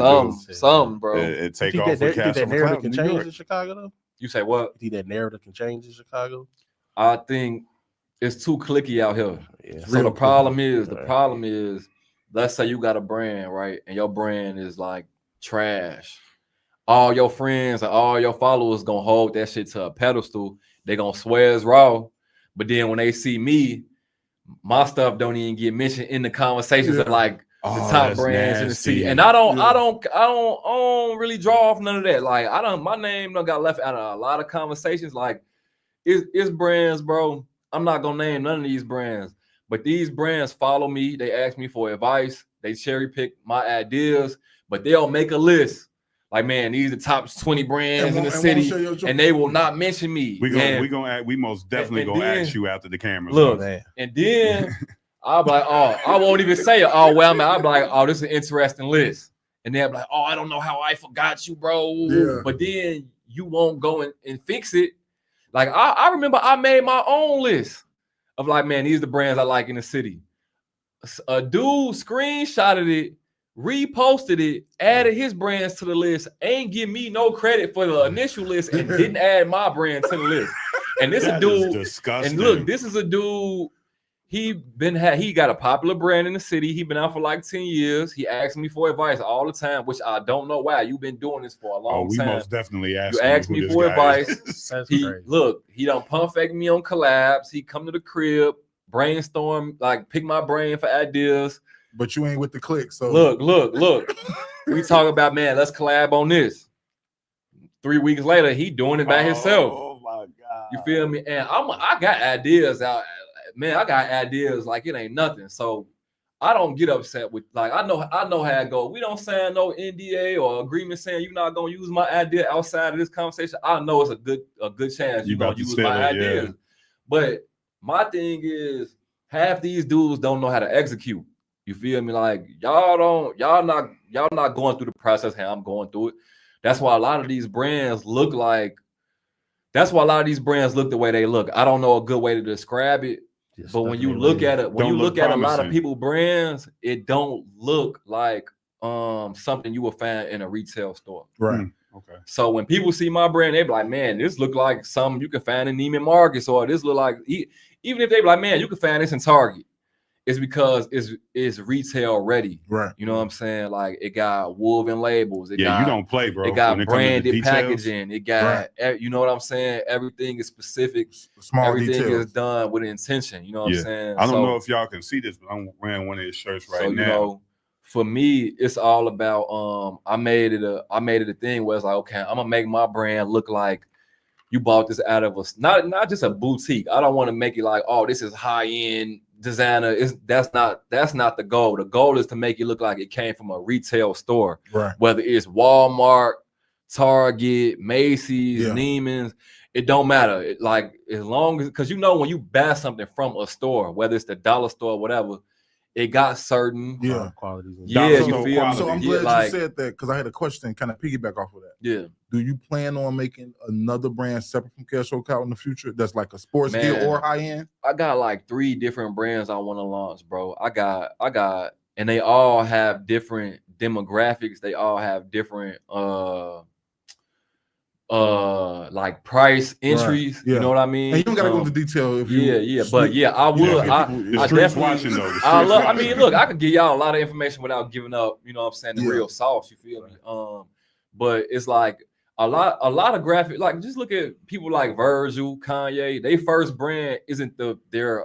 Something, bro. It take off for cash. That narrative can change in Chicago, though? You say what? You think that narrative can change in Chicago? I think it's too cliquey out here. Yeah. So the problem is, let's say you got a brand, right? And your brand is like trash. All your friends and all your followers gonna hold that shit to a pedestal. They gonna swear it's raw, but then when they see me, my stuff don't even get mentioned in the conversations of like the top brands in the city. And I don't really draw off none of that. Like my name done got left out of a lot of conversations. Like it's brands, bro. I'm not gonna name none of these brands, but these brands follow me. They ask me for advice. They cherry pick my ideas, but they'll make a list. Like, man, these are the top 20 brands in the city, and they will not mention me. We most definitely gonna ask you after the cameras. Look, and then I'll be like, oh, I won't even say it. Oh, well, I'll be like, oh, this is an interesting list. And they'll be like, oh, I don't know how I forgot you, bro. Yeah. But then you won't go and fix it. Like I remember I made my own list of like, man, these are the brands I like in the city. A dude screenshotted it, reposted it, added his brands to the list, ain't give me no credit for the initial list, and didn't add my brand to the list. And this a dude, disgusting. and look, this is a dude. He got a popular brand in the city. He been out for like 10 years. He asks me for advice all the time, which I don't know why. You've been doing this for a long time. We most definitely asked you. Ask me for advice. That's he crazy. look, he don't pump fake me on collabs. He come to the crib, brainstorm, like pick my brain for ideas. But you ain't with the click. So look. We talk about, man, let's collab on this. 3 weeks later, he doing it by himself. Oh my God. You feel me? And I got ideas out. Man, I got ideas like it ain't nothing. So I don't get upset with, like, I know how it go. We don't sign no NDA or agreement saying you're not gonna use my idea outside of this conversation. I know it's a good chance you're gonna use my ideas. Yeah. But my thing is, half these dudes don't know how to execute. You feel me? Like y'all not going through the process how I'm going through it. That's why a lot of these brands look the way they look. I don't know a good way to describe it. But when you look at it, when you look at a lot of people brands, it don't look like something you will find in a retail store. Right. Okay. So when people see my brand, they be like, man, this look like something you can find in Neiman Marcus, or this look like, even if they be like, man, you can find this in Target. It's because it's retail ready. Right. You know what I'm saying? Like it got woven labels. You don't play, bro. It got branded packaging. It got, you know what I'm saying? Everything is specific. Small Everything details. is done with intention. You know what I'm saying? I don't know if y'all can see this, but I'm wearing one of his shirts right now. You know, for me, it's all about I made it a thing where it's like, okay, I'm gonna make my brand look like you bought this out of not just a boutique. I don't want to make it like, oh, this is high-end designer. That's not the goal. The goal is to make it look like it came from a retail store. Right. Whether it's Walmart, Target, Macy's, Neiman's, it don't matter. Like as long as, because you know when you buy something from a store, whether it's the dollar store or whatever, it got certain qualities. You feel me? So I'm glad you said that, because I had a question kind of piggyback off of that. Yeah. Do you plan on making another brand separate from Casual Clout in the future that's like a sports gear or high end? I got like 3 different brands I want to launch, bro. I got, and they all have different demographics. They all have different like price entries. Yeah. You know what I mean? And you don't gotta go into detail if you but I would. I definitely watching though. I mean, look, I could give y'all a lot of information without giving up, you know what I'm saying, the real sauce, you feel me? But it's like a lot of graphic, like just look at people like Virgil, Kanye. Their first brand isn't their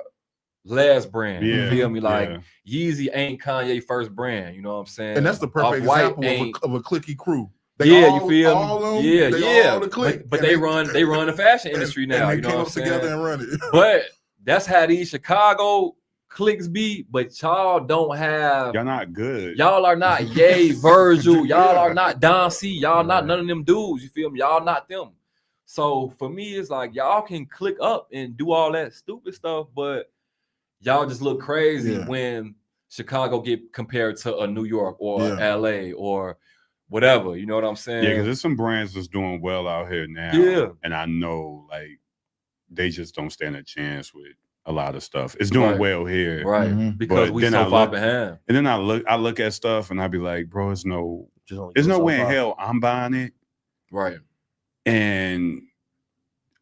last brand. You feel me? Like Yeezy ain't Kanye's first brand, you know what I'm saying? And that's the perfect example of a cliquey crew. You feel me? But they run the fashion industry now. You know what I'm saying? Together and run it. But that's how these Chicago clicks be. But y'all don't have. Y'all not good. Y'all are not Ye, Virgil. Y'all are not Don C. Y'all not none of them dudes. You feel me? Y'all not them. So for me, it's like y'all can click up and do all that stupid stuff, but y'all just look crazy when Chicago get compared to a New York or LA or whatever, you know what I'm saying? Yeah, because there's some brands that's doing well out here now. Yeah. And I know like they just don't stand a chance with a lot of stuff. It's doing well here. Right. Mm-hmm. Because we so far behind. And then I look at stuff and I be like, bro, there's no way in hell I'm buying it. Right. And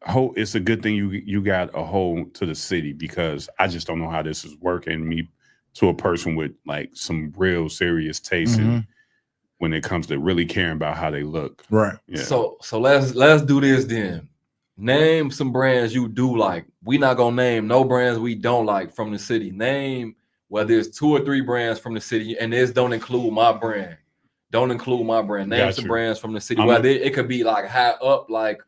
it's a good thing you got a hold to the city, because I just don't know how this is working me to a person with like some real serious taste when it comes to really caring about how they look. Right. Yeah. So let's do this then. Name some brands you do like. We not gonna name no brands we don't like from the city. Name whether it's 2 or 3 brands from the city, and this don't include my brand. Don't include my brand. Name some brands from the city. Whether it could be like high up, like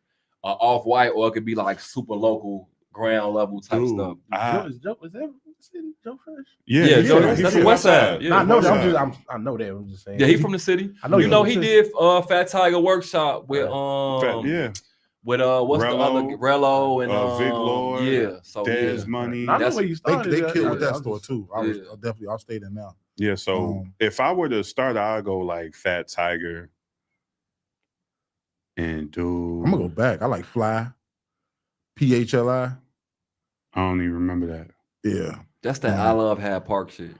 Off-White, or it could be like super local, ground level type stuff. Is that Joe Fresh? Yeah, that's the West Side. Yeah, I know that. I know that. I'm just saying. Yeah, he from the city. I know. You know, he did Fat Tiger workshop with with what's Rello, the other Rello and Vic Lord, so Dez Money. That's where you started. They killed with that store too. I'll stay there now. Yeah, so if I were to start, I'll go like Fat Tiger, And dude, I'm gonna go back. I like Fly, PHLI. I don't even remember that. Yeah, That's that I love Hyde Park shit.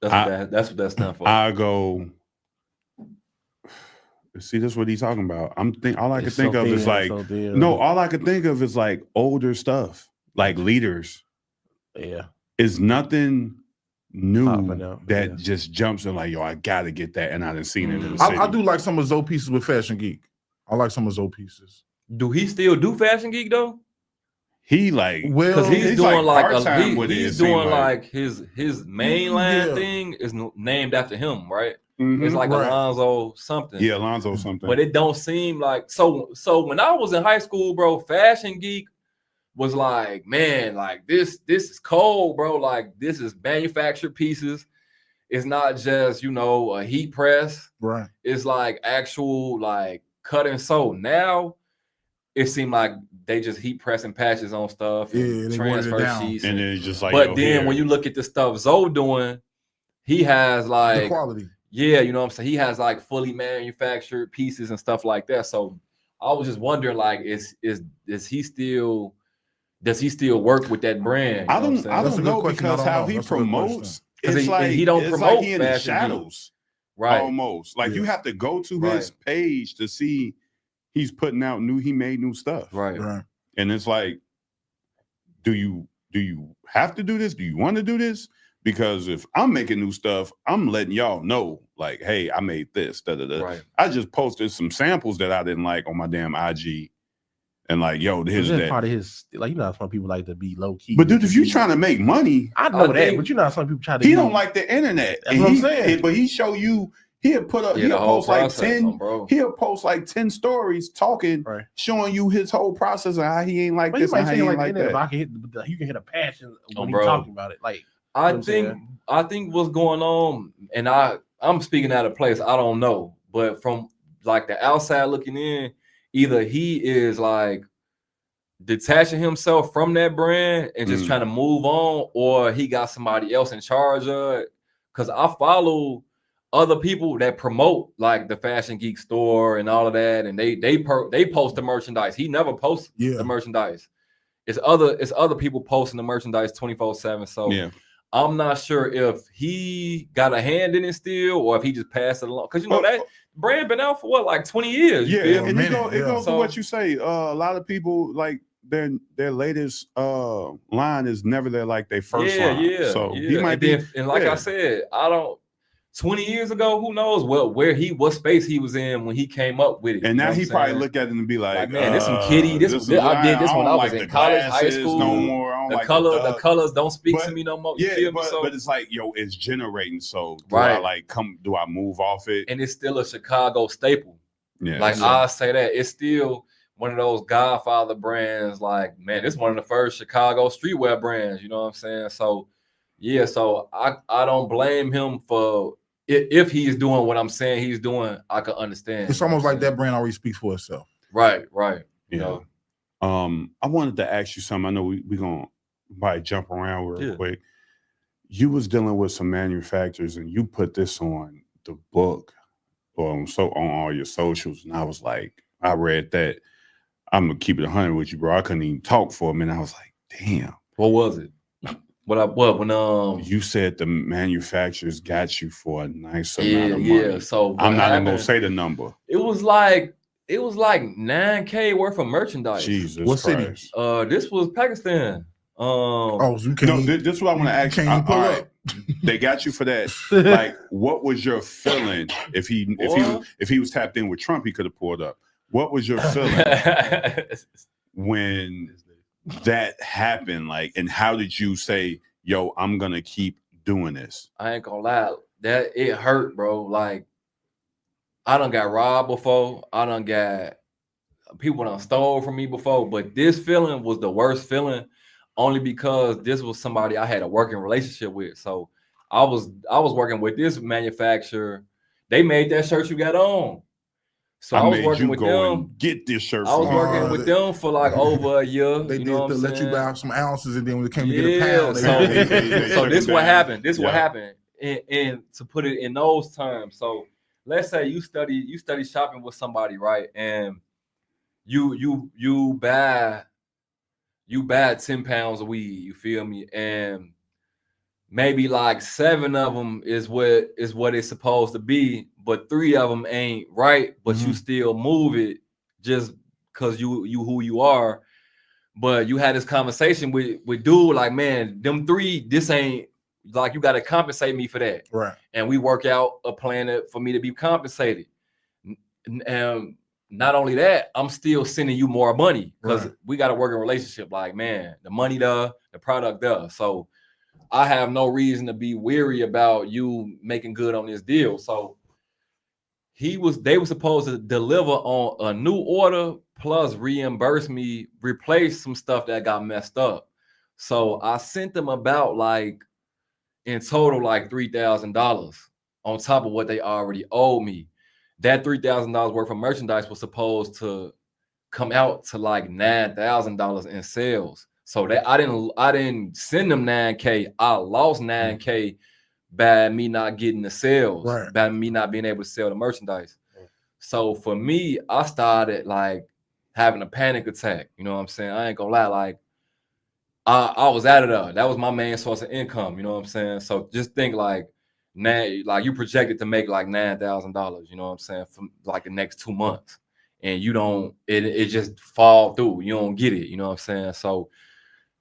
That's what that stands for. I go. See, that's what he's talking about. All I can think of is like all I can think of is like older stuff, like leaders. Yeah, It's nothing new out, that just jumps in like, yo, I gotta get that, and I didn't seen it in the city. I do like some of Zoe pieces with Fashion Geek. I like some of Zoe pieces. Do he still do Fashion Geek though? He like, because he's doing like part-time with it. He's doing like his mainline thing is named after him, right? Mm-hmm. It's like Alonzo something. Yeah, Alonzo something. But it don't seem like so when I was in high school, bro, Fashion Geek was like, man, like this is cold, bro. Like this is manufactured pieces. It's not just, a heat press. Right. It's like actual like cut and sew. Now it seemed like they just heat pressing patches on stuff and transfer sheets. And it's just like, but then when you look at the stuff Zoe doing, he has like the quality. Yeah, you know what I'm saying? He has like fully manufactured pieces and stuff like that. So I was just wondering, like, does he still work with that brand? I don't know because how he promotes. It's like he don't promote like he in the shadows, right? Almost like you have to go to his page to see he's putting out he made new stuff, right? And it's like, do you have to do this? Do you want to do this? Because if I'm making new stuff, I'm letting y'all know, like, hey, I made this. Right. I just posted some samples that I didn't like on my damn IG, and like, yo, here's that. Part of his, like, some people like to be low key. But dude, if you trying to make money, I know that. But some people try to. He don't like the internet. That's what I'm saying. But he show you. He'll put up. He'll post like 10. He'll post like 10 stories talking, showing you his whole process and how he ain't like this and how he ain't like that. You can hit a passion when he's talking about it, like. I think what's going on, and I'm speaking out of place. I don't know, but from like the outside looking in, either he is like detaching himself from that brand and just trying to move on, or he got somebody else in charge of it. Because I follow other people that promote like the Fashion Geek store and all of that, and they post the merchandise. He never posts the merchandise. It's other people posting the merchandise 24/7. So yeah. I'm not sure if he got a hand in it still or if he just passed it along. Because that brand been out for what, like 20 years. Yeah, and it goes to what you say. A lot of people like their latest line is never their first line. Yeah. So he might be. And like I said, 20 years ago, who knows what space he was in when he came up with it. And now he probably look at it and be like man, this some kiddie. I did this when I was in college, high school. No more. The colors don't speak to me no more. Yeah, but it's like, it's generating. So do I move off it? And it's still a Chicago staple. Yeah. I say that it's still one of those Godfather brands. Like, man, it's one of the first Chicago streetwear brands. You know what I'm saying? So yeah, so I don't blame him for if he's doing what I'm saying he's doing. I can understand. It's almost like that brand already speaks for itself. Right. Yeah. I wanted to ask you something. I know we're gonna probably jump around real quick. You was dealing with some manufacturers and you put this on the book on all your socials, and I was like, I read that. I'm gonna keep it 100 with you, bro. I couldn't even talk for a minute. I was like, damn. What was it? When you said the manufacturers got you for a nice amount of money. Yeah. So I'm not even gonna say the number. It was like $9,000 worth of merchandise. Jesus what Christ. City? This was Pakistan. This is what I want to ask you. They got you for that. Like, what was your feeling if he was tapped in with Trump, he could have pulled up. What was your feeling when that happened? Like, and how did you say, yo, I'm gonna keep doing this? I ain't gonna lie, that it hurt, bro. Like, I done got robbed before. I done got people done stole from me before, but this feeling was the worst feeling only because this was somebody I had a working relationship with. So I was working with this manufacturer. They made that shirt you got on. So I was working with them. Get this shirt. I was working with them for like over a year. They did to let you buy some ounces, and then when it came to get a pound, so this what happened. What happened, and to put it in those terms. So let's say you study shopping with somebody, right? And you buy 10 pounds of weed, you feel me? And maybe like 7 of them is what it's supposed to be, but 3 of them ain't right, but you still move it just because you who you are. But you had this conversation with dude, like, man, them 3, this ain't like, you got to compensate me for that. Right. And we work out a plan for me to be compensated. And not only that, I'm still sending you more money because we got to work a relationship. Like, man, the money the product does. So I have no reason to be weary about you making good on this deal. So they were supposed to deliver on a new order plus reimburse me, replace some stuff that got messed up. So I sent them about, like, in total, like $3,000 on top of what they already owed me. That $3,000 worth of merchandise was supposed to come out to like $9,000 in sales. So that I didn't send them $9K. I lost $9K by me not getting the sales, by me not being able to sell the merchandise. So for me, I started like having a panic attack. You know what I'm saying? I ain't gonna lie, like I was out of there. That was my main source of income. You know what I'm saying? So just think like now, like you projected to make like $9,000. You know what I'm saying? From like the next 2 months, and you don't. It just fall through. You don't get it. You know what I'm saying? So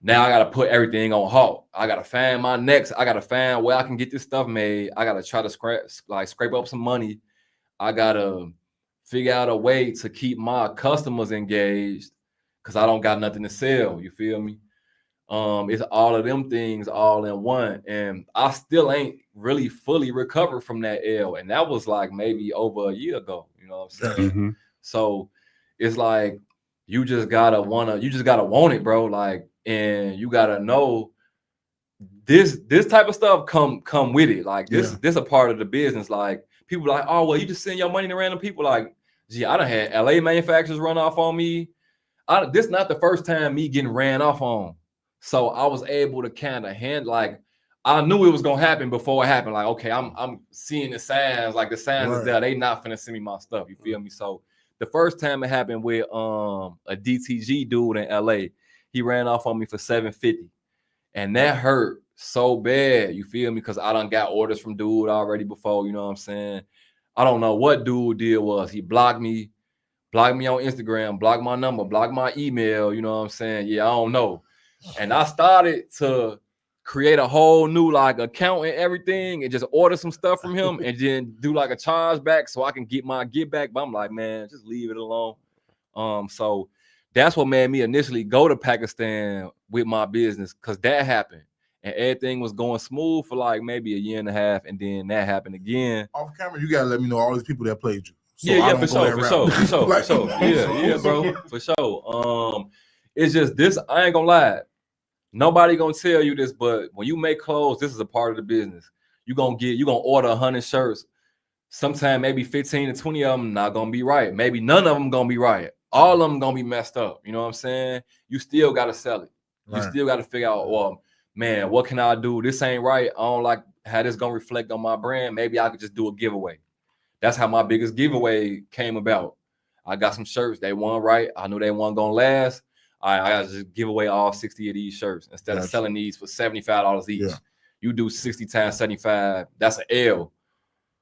now I gotta put everything on halt. I gotta find my next. I gotta find where I can get this stuff made. I gotta try to scrape up some money. I gotta figure out a way to keep my customers engaged because I don't got nothing to sell. You feel me? It's all of them things all in one, and I still ain't really fully recovered from that L, and that was like maybe over a year ago. You know what I'm saying? So it's like you just gotta want it, bro. Like, and you gotta know this type of stuff come with it. Like this a part of the business. Like people like, oh well, you just send your money to random people. Like, gee, I done had LA manufacturers run off on me. This not the first time me getting ran off on. So I was able to kind of like I knew it was gonna happen before it happened. Like, okay, I'm seeing the signs, like the signs is there. They not finna send me my stuff. You feel me? So the first time it happened with a DTG dude in LA, he ran off on me for $750. And that hurt so bad, you feel me? Because I done got orders from dude already before, you know what I'm saying? I don't know what dude did was. He blocked me on Instagram, blocked my number, blocked my email, you know what I'm saying? Yeah, I don't know. And I started to create a whole new like account and everything and just order some stuff from him and then do like a charge back so I can get my get back. But I'm like, man, just leave it alone. So that's what made me initially go to Pakistan with my business, because that happened and everything was going smooth for like maybe a year and a half, and then that happened again. Off camera, you gotta let me know all these people that played you. So For sure. Yeah, bro, for sure. It's just this. I ain't gonna lie. Nobody gonna tell you this, but when you make clothes, this is a part of the business. You gonna order 100 shirts. Sometime maybe 15 to 20 of them not gonna be right. Maybe none of them gonna be right. All of them gonna be messed up. You know what I'm saying? You still gotta sell it. You still gotta figure out, well, man, what can I do? This ain't right. I don't like how this gonna reflect on my brand. Maybe I could just do a giveaway. That's how my biggest giveaway came about. I got some shirts. They weren't right. I knew they weren't gonna last. I got to just give away all 60 of these shirts instead of selling these for $75 each. Yeah. You do 60 times 75. That's an L.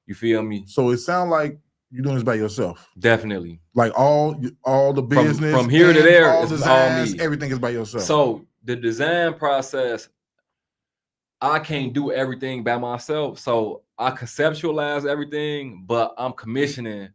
You feel me? So it sounds like you're doing this by yourself. Definitely. Like all the business from here to there, all it's designs, all me. Everything is by yourself. So the design process, I can't do everything by myself. So I conceptualize everything, but I'm commissioning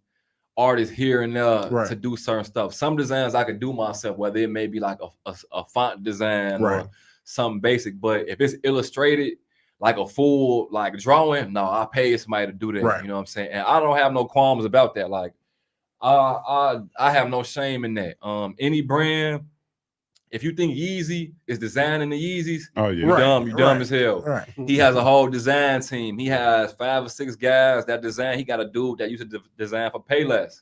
artists here and there to do certain stuff. Some designs I could do myself, whether it may be like a font design or something basic. But if it's illustrated, like a full like drawing, no, I pay somebody to do that. You know what I'm saying? And I don't have no qualms about that. Like I have no shame in that. Any brand, if you think Yeezy is designing the Yeezys, you're dumb as hell. He has a whole design team. He has 5 or 6 guys that design. He got a dude that used to design for Payless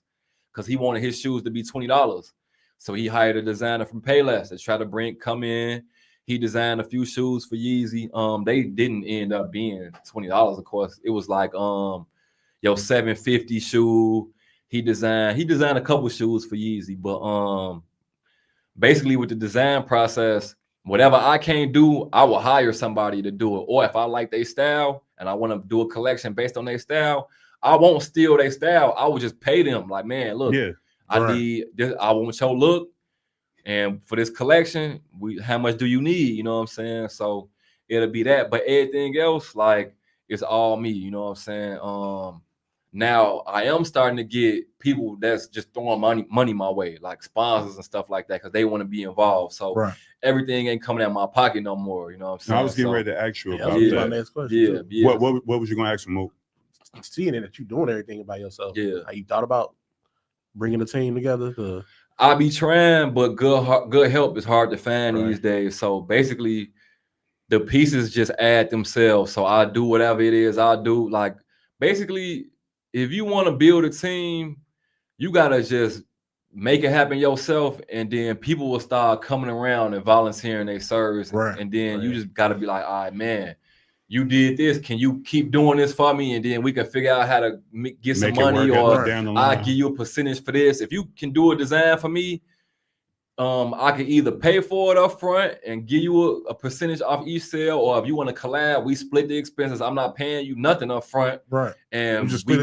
because he wanted his shoes to be $20. So he hired a designer from Payless to try to come in. He designed a few shoes for Yeezy. They didn't end up being $20, of course. It was like $750 shoe. he designed a couple shoes for Yeezy, but basically with the design process, whatever I can't do, I will hire somebody to do it. Or if I like their style and I want to do a collection based on their style, I won't steal their style. I will just pay them. Like, man, look, I need this. I want your look. And for this collection, how much do you need? You know what I'm saying? So it'll be that. But everything else, like, it's all me. You know what I'm saying? Now I am starting to get people that's just throwing money my way, like sponsors and stuff like that, because they want to be involved. So everything ain't coming out of my pocket no more. You know what I'm saying? I was getting ready to ask you about that. My next question. What was you gonna ask him, Mo? Seeing it that you doing everything by yourself. Yeah. How you thought about bringing a team together? I be trying, but good help is hard to find these days. So basically, the pieces just add themselves. So I do whatever it is I do. Like, basically, if you want to build a team, you gotta just make it happen yourself, and then people will start coming around and volunteering their service. And then you just gotta be like, all right, man, you did this. Can you keep doing this for me? And then we can figure out how to get some money, or I give you a percentage for this. If you can do a design for me, I can either pay for it up front and give you a percentage off each sale, or if you want to collab, we split the expenses. I'm not paying you nothing up front. And we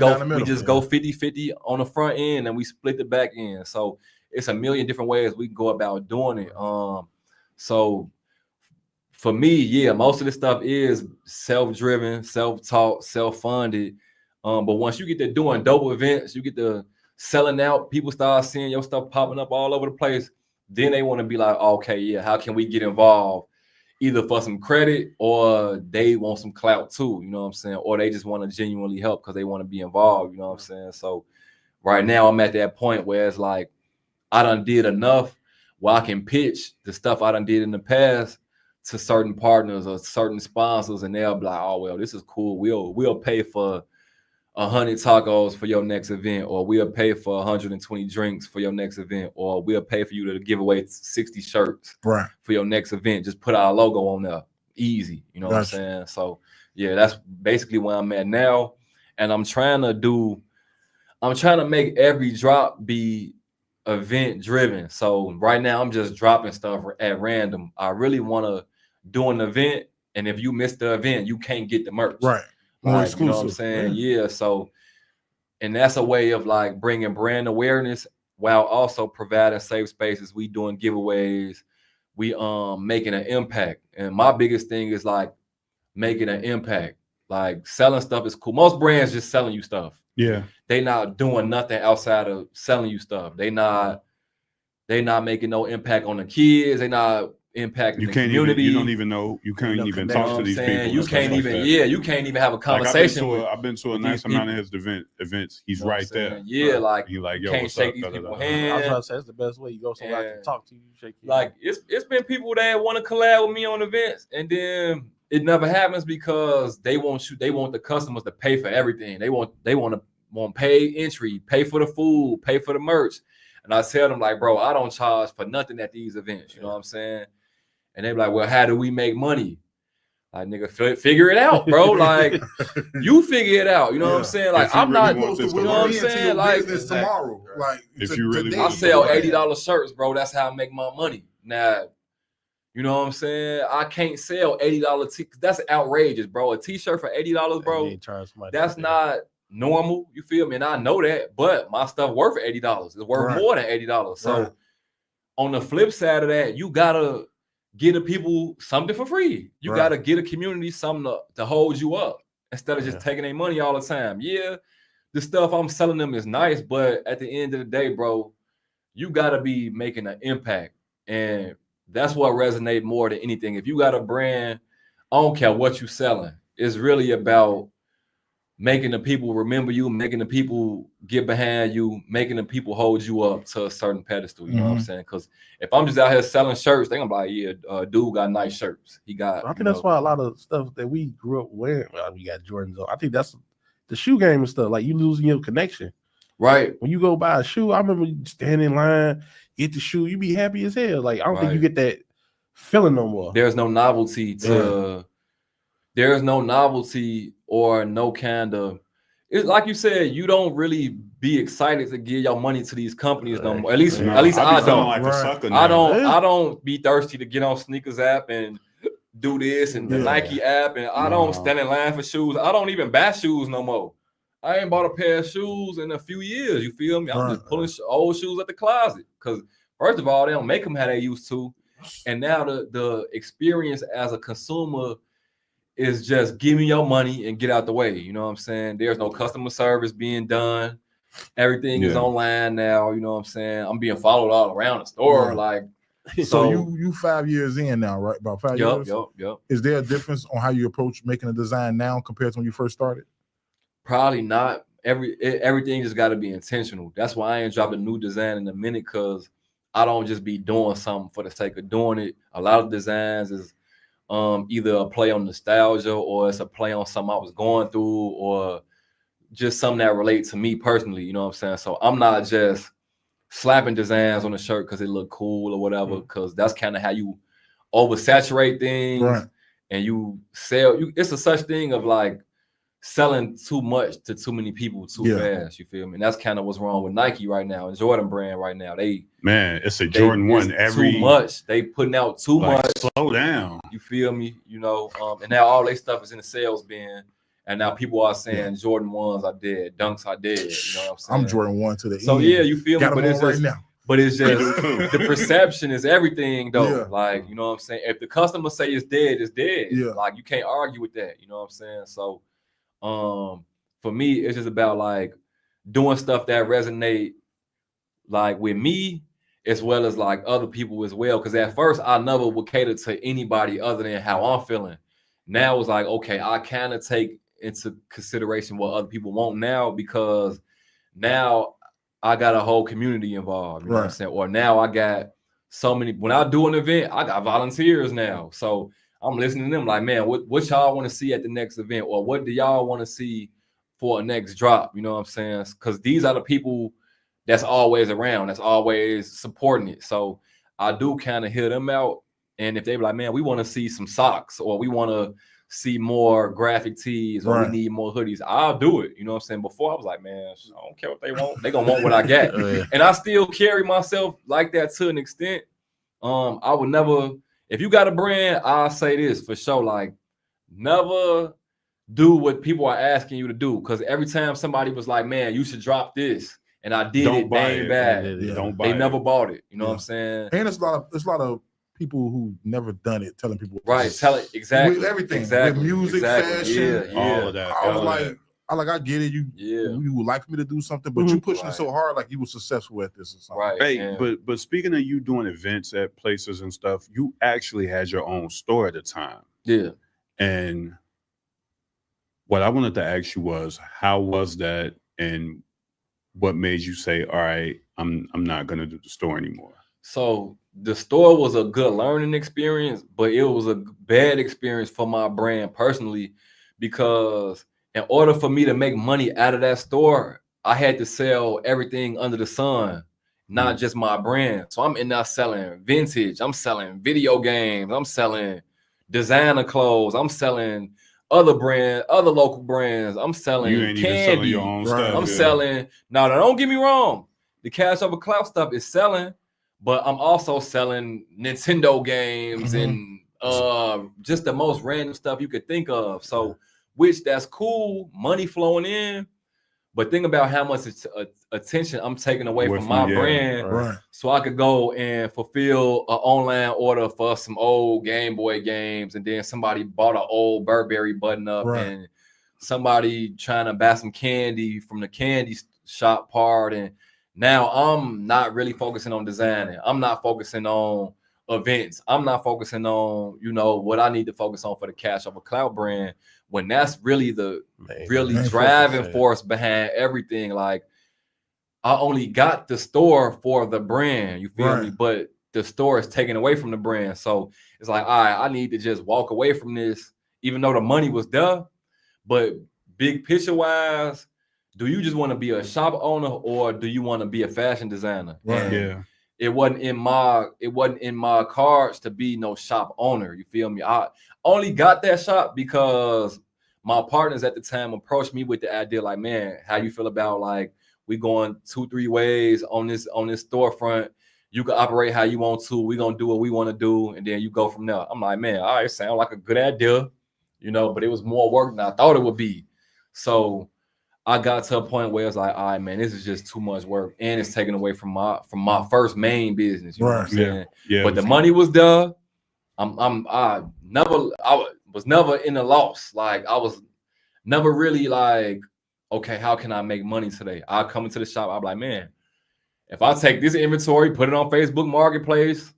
just go 50-50 on the front end, and we split the back end. So it's a million different ways we can go about doing it. So for me, most of this stuff is self-driven, self-taught, self-funded. But once you get to doing dope events, you get to selling out, people start seeing your stuff popping up all over the place. Then they want to be like, okay, how can we get involved? Either for some credit, or they want some clout too, you know what I'm saying? Or they just want to genuinely help because they want to be involved, you know what I'm saying? So right now I'm at that point where it's like, I done did enough where I can pitch the stuff I done did in the past to certain partners or certain sponsors, and they'll be like, oh, well, this is cool. We'll pay for 100 tacos for your next event, or we'll pay for 120 drinks for your next event, or we'll pay for you to give away 60 shirts for your next event. Just put our logo on there. Easy. You know what I'm saying? So yeah, that's basically where I'm at now. And I'm trying to make every drop be event driven. So right now I'm just dropping stuff at random. I really want to do an event, and if you miss the event, you can't get the merch. More exclusive. You know what I'm saying? So, and that's a way of like bringing brand awareness while also providing safe spaces. We doing giveaways. We making an impact. And my biggest thing is like making an impact. Like selling stuff is cool. Most brands just selling you stuff. They not doing nothing outside of selling you stuff. They not making no impact on the kids. They not impacting the community. You don't even know. You can't even talk to these people. You can't even. You can't even have a conversation. I've been to a nice amount of his events. He's right there. Like he like, yo, can't what's shake up? these people's I hands. was about to say that's the best way. You go somewhere I can talk to you, shake your like it's been people that want to collab with me on events, and then it never happens because they want the customers to pay for everything. They want pay entry, pay for the food, pay for the merch. And I tell them like, bro, I don't charge for nothing at these events. You know what I'm saying? And they be like, well, how do we make money? Like, nigga, figure it out, bro. Like, you figure it out. You know what I'm saying? Like, I'm not supposed to, you know what I'm saying? Like, tomorrow. Like, if you really, I sell $80 shirts, bro. That's how I make my money. Now, you know what I'm saying? I can't sell $80 that's outrageous, bro. A t-shirt for $80, bro. That's not normal. You feel me? And I know that, but my stuff worth $80. It's worth more than $80. So on the flip side of that, you gotta get the people something for free. You got to get a community something to hold you up instead of just taking their money all the time. Yeah, the stuff I'm selling them is nice, but at the end of the day, bro, you got to be making an impact. And that's what resonates more than anything. If you got a brand, I don't care what you're selling. It's really about making the people remember you, making the people get behind you, making the people hold you up to a certain pedestal. You know what I'm saying? Because if I'm just out here selling shirts, they're gonna be like, dude got nice shirts. He got. I think that's why a lot of stuff that we grew up wearing. Well, we got Jordans on. I think that's the shoe game and stuff. Like you losing your connection. Right. When you go buy a shoe, I remember standing in line, get the shoe, you be happy as hell. Like I don't think you get that feeling no more. There's no novelty to. There's no novelty or no kind of. It's like you said, you don't really be excited to give your money to these companies no more. At least No, I be don't. feeling like a Right. sucker now. I don't be thirsty to get on Sneakers app and do this and the Yeah. Nike app, and I No. don't stand in line for shoes. I don't even buy shoes no more. I ain't bought a pair of shoes in a few years. You feel me? I'm just pulling old shoes at the closet because first of all, they don't make them how they used to, and now the experience as a consumer is just give me your money and get out the way. You know what I'm saying? There's no customer service being done. Everything is Yeah. online now. You know what I'm saying? I'm being followed all around the store. Yeah. Like, So you 5 years in now, right? About 5 years. Yep. Is there a difference on how you approach making a design now compared to when you first started? Probably not. Everything just got to be intentional. That's why I ain't dropped a new design in a minute, because I don't just be doing something for the sake of doing it. A lot of designs is either a play on nostalgia, or it's a play on something I was going through, or just something that relates to me personally. You know what I'm saying? So I'm not just slapping designs on the shirt because it look cool or whatever, because that's kind of how you oversaturate things, Right. and you sell. It's a such thing of like selling too much to too many people too fast. You feel me? And that's kind of what's wrong with Nike right now and Jordan brand right now. It's a Jordan 1 every too much. They putting out too like, much. slow down. You feel me? You know, and now all their stuff is in the sales bin. And now people are saying Jordan 1s are dead, Dunks are dead. You know what I'm saying? I'm Jordan 1 to the end. So yeah, you feel Got me? them on right now. But it's just the perception is everything though. Yeah. Like, you know what I'm saying? If the customer say it's dead, it's dead. Yeah. Like you can't argue with that. You know what I'm saying? So for me, it's just about like doing stuff that resonate like with me as well as like other people as well. Cause at first I never would cater to anybody other than how I'm feeling. Now it's like, okay, I kind of take into consideration what other people want now, because now I got a whole community involved. You know what I'm saying? Or now I got so many. When I do an event, I got volunteers now. So I'm listening to them like, man, what y'all want to see at the next event? Or what do y'all want to see for a next drop? You know what I'm saying? Because these are the people that's always around, that's always supporting it. So I do kind of hear them out. And if they be like, man, we want to see some socks, or we want to see more graphic tees, or we need more hoodies, I'll do it. You know what I'm saying? Before I was like, man, I don't care what they want. They gonna want what I got. And I still carry myself like that to an extent. I would never, if you got a brand, I'll say this for sure, like never do what people are asking you to do. Because every time somebody was like, man, you should drop this, and I did it, they ain't bad. They never bought it. You know what I'm saying? And there's a lot of people who never done it telling people tell it exactly with everything, exactly, with music, fashion, all of that. I was like, I get it. You would like for me to do something, but you pushing it so hard, like you were successful at this or something. Right. Hey, but speaking of you doing events at places and stuff, you actually had your own store at the time. Yeah. And what I wanted to ask you was, how was that, and what made you say, all right, I'm not gonna do the store anymore? So the store was a good learning experience, but it was a bad experience for my brand personally, because in order for me to make money out of that store, I had to sell everything under the sun, not just my brand. So I'm in there selling vintage, I'm selling video games, I'm selling designer clothes, I'm selling other local brands, I'm selling you ain't candy, even selling your own stuff. I'm selling. Now, don't get me wrong, the Cash Over Clout stuff is selling, but I'm also selling Nintendo games and just the most random stuff you could think of. So, which that's cool, money flowing in, but think about how much attention I'm taking away from my brand, so I could go and fulfill an online order for some old Game Boy games, and then somebody bought an old Burberry button up, and somebody trying to buy some candy from the candy shop part, and now I'm not really focusing on designing. I'm not focusing on events. I'm not focusing on, what I need to focus on for the Cash Over Clout brand, when that's really the driving force behind everything. Like, I only got the store for the brand, you feel me? But the store is taken away from the brand. So it's like, all right, I need to just walk away from this, even though the money was there. But big picture wise, do you just want to be a shop owner, or do you want to be a fashion designer? And it wasn't in my cards to be no shop owner. You feel me? I only got that shop because my partners at the time approached me with the idea, like, man, how you feel about like We going 2-3 ways on this storefront. You can operate how you want to. We gonna do what we want to do, and then you go from there. I'm like, man, all right, sound like a good idea, you know, but it was more work than I thought it would be. So I got to a point where it's like, all right, man, this is just too much work, and it's taken away from my first main business. You know what I'm saying? Yeah. But the money was there. I was never in a loss. Like I was never really like, okay, how can I make money today? I'll come into the shop. I'll be like, man, if I take this inventory, put it on Facebook Marketplace,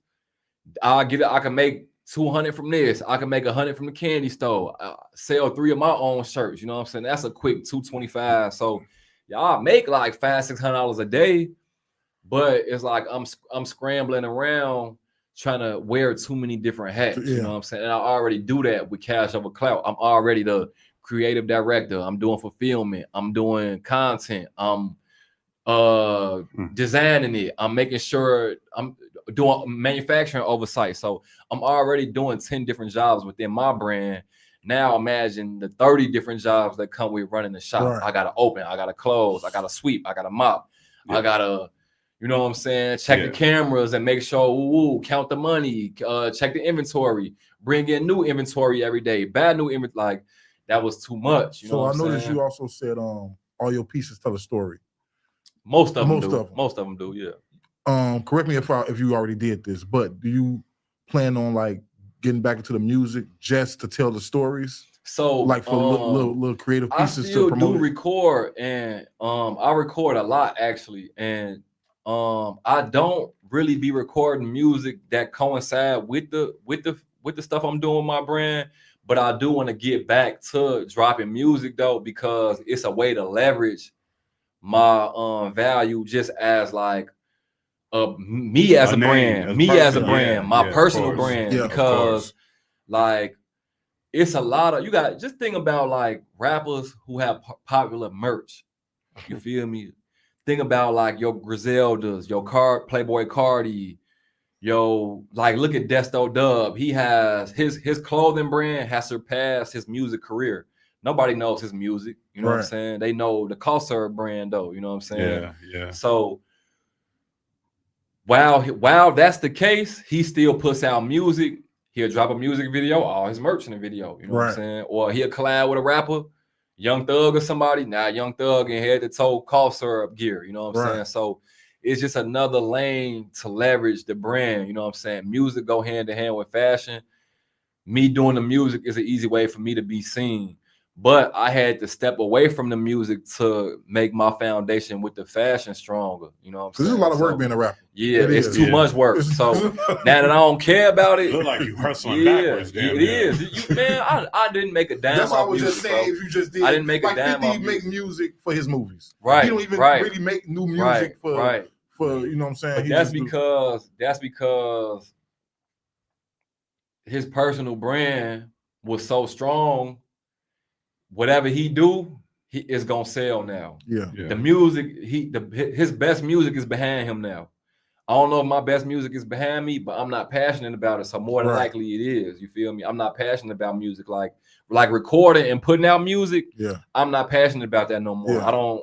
I can make 200 from this. I can make 100 from the candy store. Sell 3 of my own shirts. You know what I'm saying? That's a quick 225. So y'all make like $500-$600 a day, but it's like I'm scrambling around trying to wear too many different hats. You know what I'm saying? And I already do that with Cash Over Clout. I'm already the creative director. I'm doing fulfillment. I'm doing content. I'm designing it. I'm making sure I'm doing manufacturing oversight. So I'm already doing 10 different jobs within my brand. Now imagine the 30 different jobs that come with running the shop. Right. I gotta open, I gotta close, I gotta sweep, I gotta mop, I gotta, you know what I'm saying, check the cameras and make sure, count the money, check the inventory, bring in new inventory every day, buy new inventory. Like that was too much. You know what I'm noticed saying? You also said all your pieces tell a story. Most of them do, yeah. Correct me if you already did this, but do you plan on like getting back into the music just to tell the stories? So like for little creative pieces I still to promote do record, and I record a lot actually, and I don't really be recording music that coincide with the stuff I'm doing with my brand, but I do want to get back to dropping music though, because it's a way to leverage my value just as like me as a brand, my personal brand, because like it's a lot of, you got just think about like rappers who have popular merch. You feel me? Think about like your Griseldas, your Playboy Cardi, like look at Desto Dub. He has his clothing brand has surpassed his music career. Nobody knows his music, you know what I'm saying? They know the Clout brand though, you know what I'm saying? Yeah. So while that's the case, he still puts out music. He'll drop a music video, all his merch in the video, you know what I'm saying? Or he'll collab with a rapper, Young Thug or somebody. Now Young Thug and head to toe cough syrup gear, you know what I'm saying? So it's just another lane to leverage the brand, you know what I'm saying? Music go hand in hand with fashion. Me doing the music is an easy way for me to be seen. But I had to step away from the music to make my foundation with the fashion stronger. You know what I'm saying? There's a lot of work being a rapper. Yeah, it's too much work. So now that I don't care about it, look like you hustling backwards. It is. Man, I didn't make a dime. That's what I was music, just saying. Bro. If you just did, I didn't make like a dime. 50 make music for his movies. Right. He don't even really make new music for you know what I'm saying. But that's because his personal brand was so strong. Whatever he do, he is gonna sell now. Yeah. The music, his best music is behind him now. I don't know if my best music is behind me, but I'm not passionate about it. So more than likely it is. You feel me? I'm not passionate about music like recording and putting out music. Yeah. I'm not passionate about that no more. Yeah.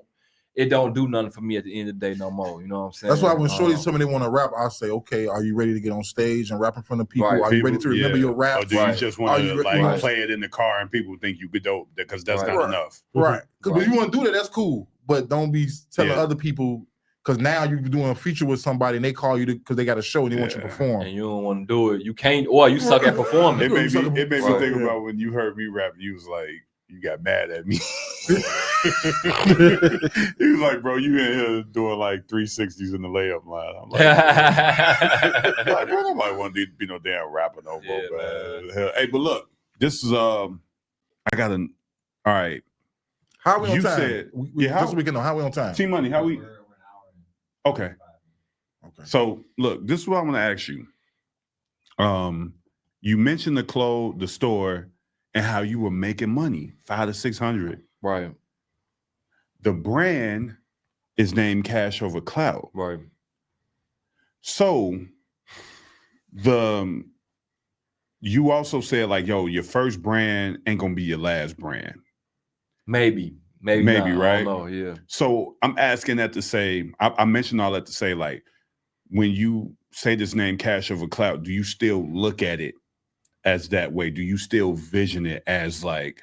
It don't do nothing for me at the end of the day no more. You know what I'm saying? That's why when shorties tell me they want to rap, I say, okay, are you ready to get on stage and rap in front of people? Are you ready to remember your rap? Or do you just want to play it in the car and people think you could dope? Because that's not enough. Right. Because if you want to do that, that's cool. But don't be telling other people, because now you're doing a feature with somebody and they call you because they got a show and they want you to perform. And you don't want to do it. You can't, or you suck at performing. It made me think about when you heard me rap, you was like, you got mad at me. He was like, bro, you in here doing like 360s in the layup line. I'm like, bro, nobody want to be no damn rapper no more, man. Hey, but look, this is all right. How we on you time? Said, just so we can know how we on time. T Money, how we? Okay. So look, this is what I'm gonna ask you. You mentioned the store and how you were making money, $500 to $600. Right. The brand is named Cash Over Clout. Right. So you also said like, yo, your first brand ain't gonna be your last brand. Maybe. Maybe Maybe, not, I right? don't know. Yeah. So I'm asking that to say, I mentioned all that to say, like, when you say this name Cash Over Clout, do you still look at it as that way? Do you still vision it as like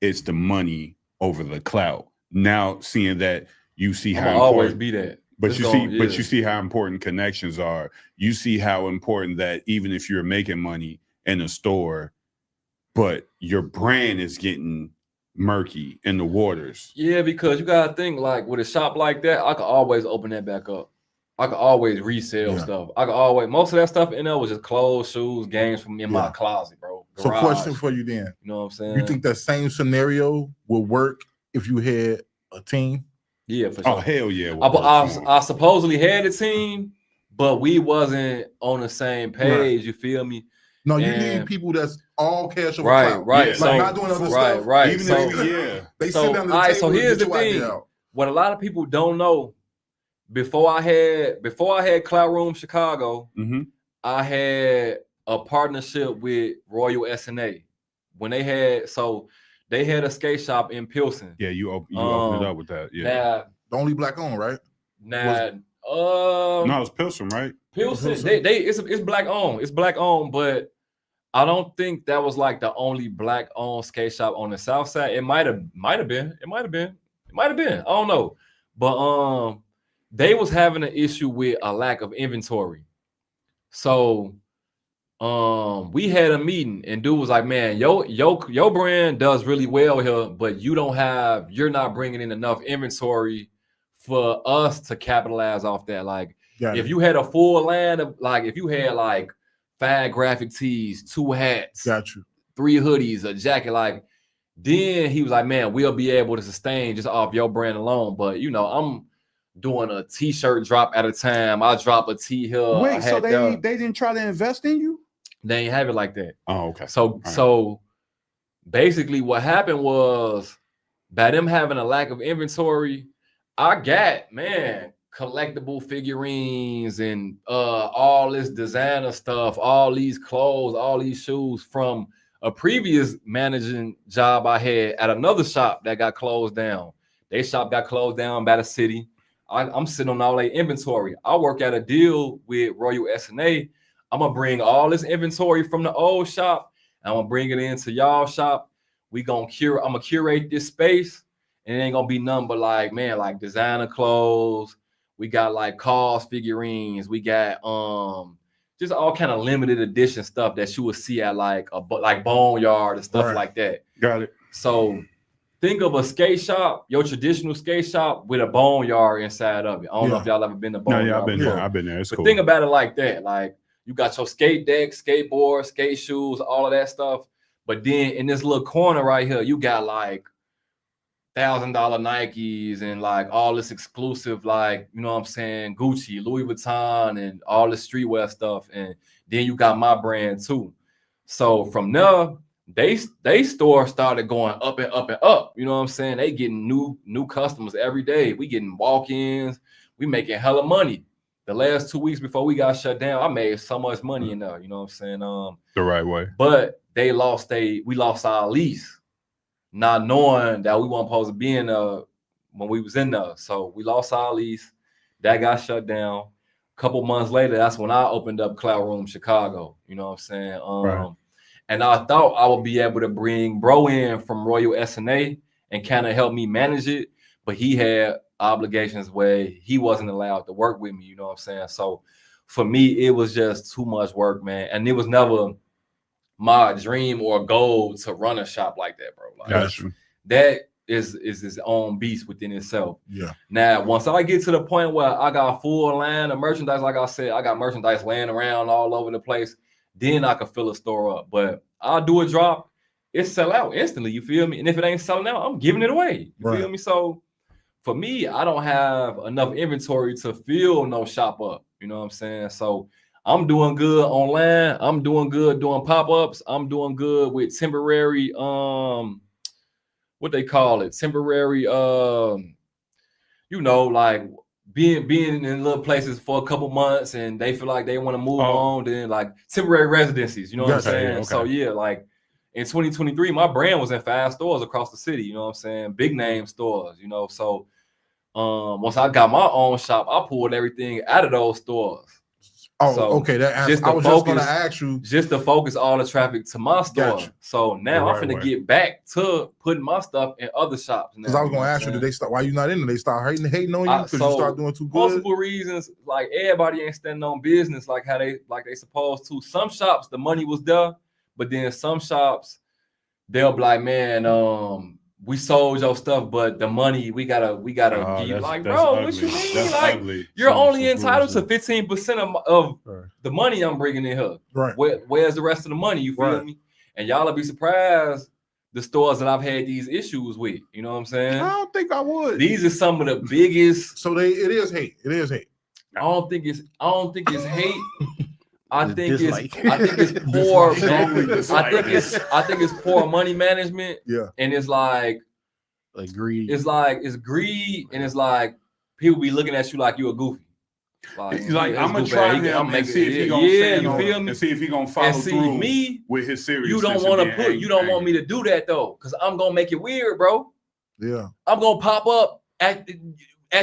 it's the money over the clout? Now seeing that you see I'm how gonna always important, be that. but It's you gonna- see, but yeah. you see how important connections are. You see how important that even if you're making money in a store, but your brand is getting murky in the waters. Yeah, because you gotta think like with a shop like that, I could always open that back up. I could always resell Yeah. stuff. I could always most of that stuff in there was just clothes, shoes, games from in my Yeah. closet, bro. So, Garage. question for you then: You know what I'm saying? you think that same scenario would work if you had a team? Yeah, for Oh sure. hell yeah! it would I, work I, for 'em. I supposedly had a team, but we wasn't on the same page. You feel me? No, you And- need people that's all cash over Right, clout. right. Yeah. Like So- not doing other right, stuff. right. Even So- if yeah. they So, sit down at the all right, table so and here's get the your idea thing. out. What a lot of people don't know, before I had Clout Room Chicago, Mm-hmm. I had a partnership with Royal S&A. When they had a skate shop in Pilsen. Yeah, you opened it up with that. Yeah. The only black on, right? No, it's Pilsen, right? Pilsen, Pilsen? it's black owned. It's black owned, but I don't think that was like the only black owned skate shop on the south side. It might have been. I don't know. But they was having an issue with a lack of inventory. So we had a meeting and dude was like, man, your brand does really well here, but you're not bringing in enough inventory for us to capitalize off that. Like Got if it. you had a full line of like, if you had like 5 graphic tees, 2 hats, Got you. 3 hoodies, a jacket, like then he was like, man, we'll be able to sustain just off your brand alone. But you know, I'm doing a t-shirt drop at a time. I drop a tee here. a Wait, so hat there. they didn't try to invest in you? They ain't have it like that. Oh, okay. So basically what happened was by them having a lack of inventory, I got, man, collectible figurines and all this designer stuff, all these clothes, all these shoes from a previous managing job I had at another shop that got closed down. Their shop got closed down by the city. I'm sitting on all their inventory. I work at a deal with Royal S&A. I'm gonna bring all this inventory from the old shop. And I'm gonna bring it into y'all shop. I'm gonna curate this space, and it ain't gonna be nothing but like, man, like designer clothes. We got like cars, figurines. We got just all kind of limited edition stuff that you would see at like Boneyard and stuff Right. like that. Got it. So think of a skate shop, your traditional skate shop with a boneyard inside of it. I don't know Yeah. if y'all ever been to No, boneyard. yeah, I've been before. there. I've been there. It's But cool. think about it like that. Like you got your skate deck, skateboard, skate shoes, all of that stuff. But then in this little corner right here, you got like $1,000 Nikes and like all this exclusive, like, you know what I'm saying, Gucci, Louis Vuitton, and all this streetwear stuff. And then you got my brand too. So from there, they store started going up and up and up. You know what I'm saying? They getting new customers every day. We getting walk-ins. We making hella money. The last 2 weeks before we got shut down, I made so much money in there. You know what I'm saying? The right way. But we lost our lease, not knowing that we weren't supposed to be in there when we was in there. So we lost our lease. That got shut down. A couple months later, that's when I opened up Clout Room Chicago. You know what I'm saying? Right. And I thought I would be able to bring Bro in from Royal S&A and kind of help me manage it, but he had obligations where he wasn't allowed to work with me. You know what I'm saying? So for me, it was just too much work, man. And it was never my dream or goal to run a shop like that, bro. Like, Got you. that is his own beast within itself. Yeah. Now, once I get to the point where I got a full line of merchandise, like I said, I got merchandise laying around all over the place, then I can fill a store up. But I'll do a drop, it sell out instantly, you feel me? And if it ain't selling out, I'm giving it away. You Right. feel me? So for me, I don't have enough inventory to fill no shop up. You know what I'm saying? So I'm doing good online. I'm doing good doing pop-ups. I'm doing good with temporary, what they call it, temporary, you know, like being in little places for a couple months and they feel like they want to move on, then like temporary residencies, you know what I'm Gotcha, saying? yeah, okay. So yeah, like in 2023, my brand was in 5 stores across the city. You know what I'm saying? Big name stores. You know, so once I got my own shop, I pulled everything out of those stores. Oh, So, okay. That answer, just I to was just going to focus- ask you. Just to focus all the traffic to my store. Gotcha. So now The I'm right finna way. get back to putting my stuff in other shops. Because I was going to ask you, did they start? Why you not in there? They start hating on you because you start doing too good. Multiple reasons. Like everybody ain't standing on business like how they supposed to. Some shops the money was there, but then some shops they'll be like, man, we sold your stuff, but the money we gotta give you. Like, bro, ugly. what you mean? That's Like, ugly. you're Some only entitled to bullshit. 15% of Right. the money I'm bringing in here. Right. Where's the rest of the money? You feel Right. me? And y'all will be surprised the stores that I've had these issues with. You know what I'm saying? I don't think I would. These are some of the biggest. So it is hate. It is hate. I don't think it's hate. I It's think dislike. it's poor. Strongly I think it's poor money management. Yeah. And it's like Agreed. it's greed, and it's like people be looking at you like you a goofy. He's like, this I'm gonna goofy, try he- him I'm and making see if it. he gonna Yeah, stand you on feel it me? and see if he gonna follow And see through me, with his seriousness. you don't want to put, you don't want me to do that though, because I'm gonna make it weird, bro. Yeah. I'm gonna pop up at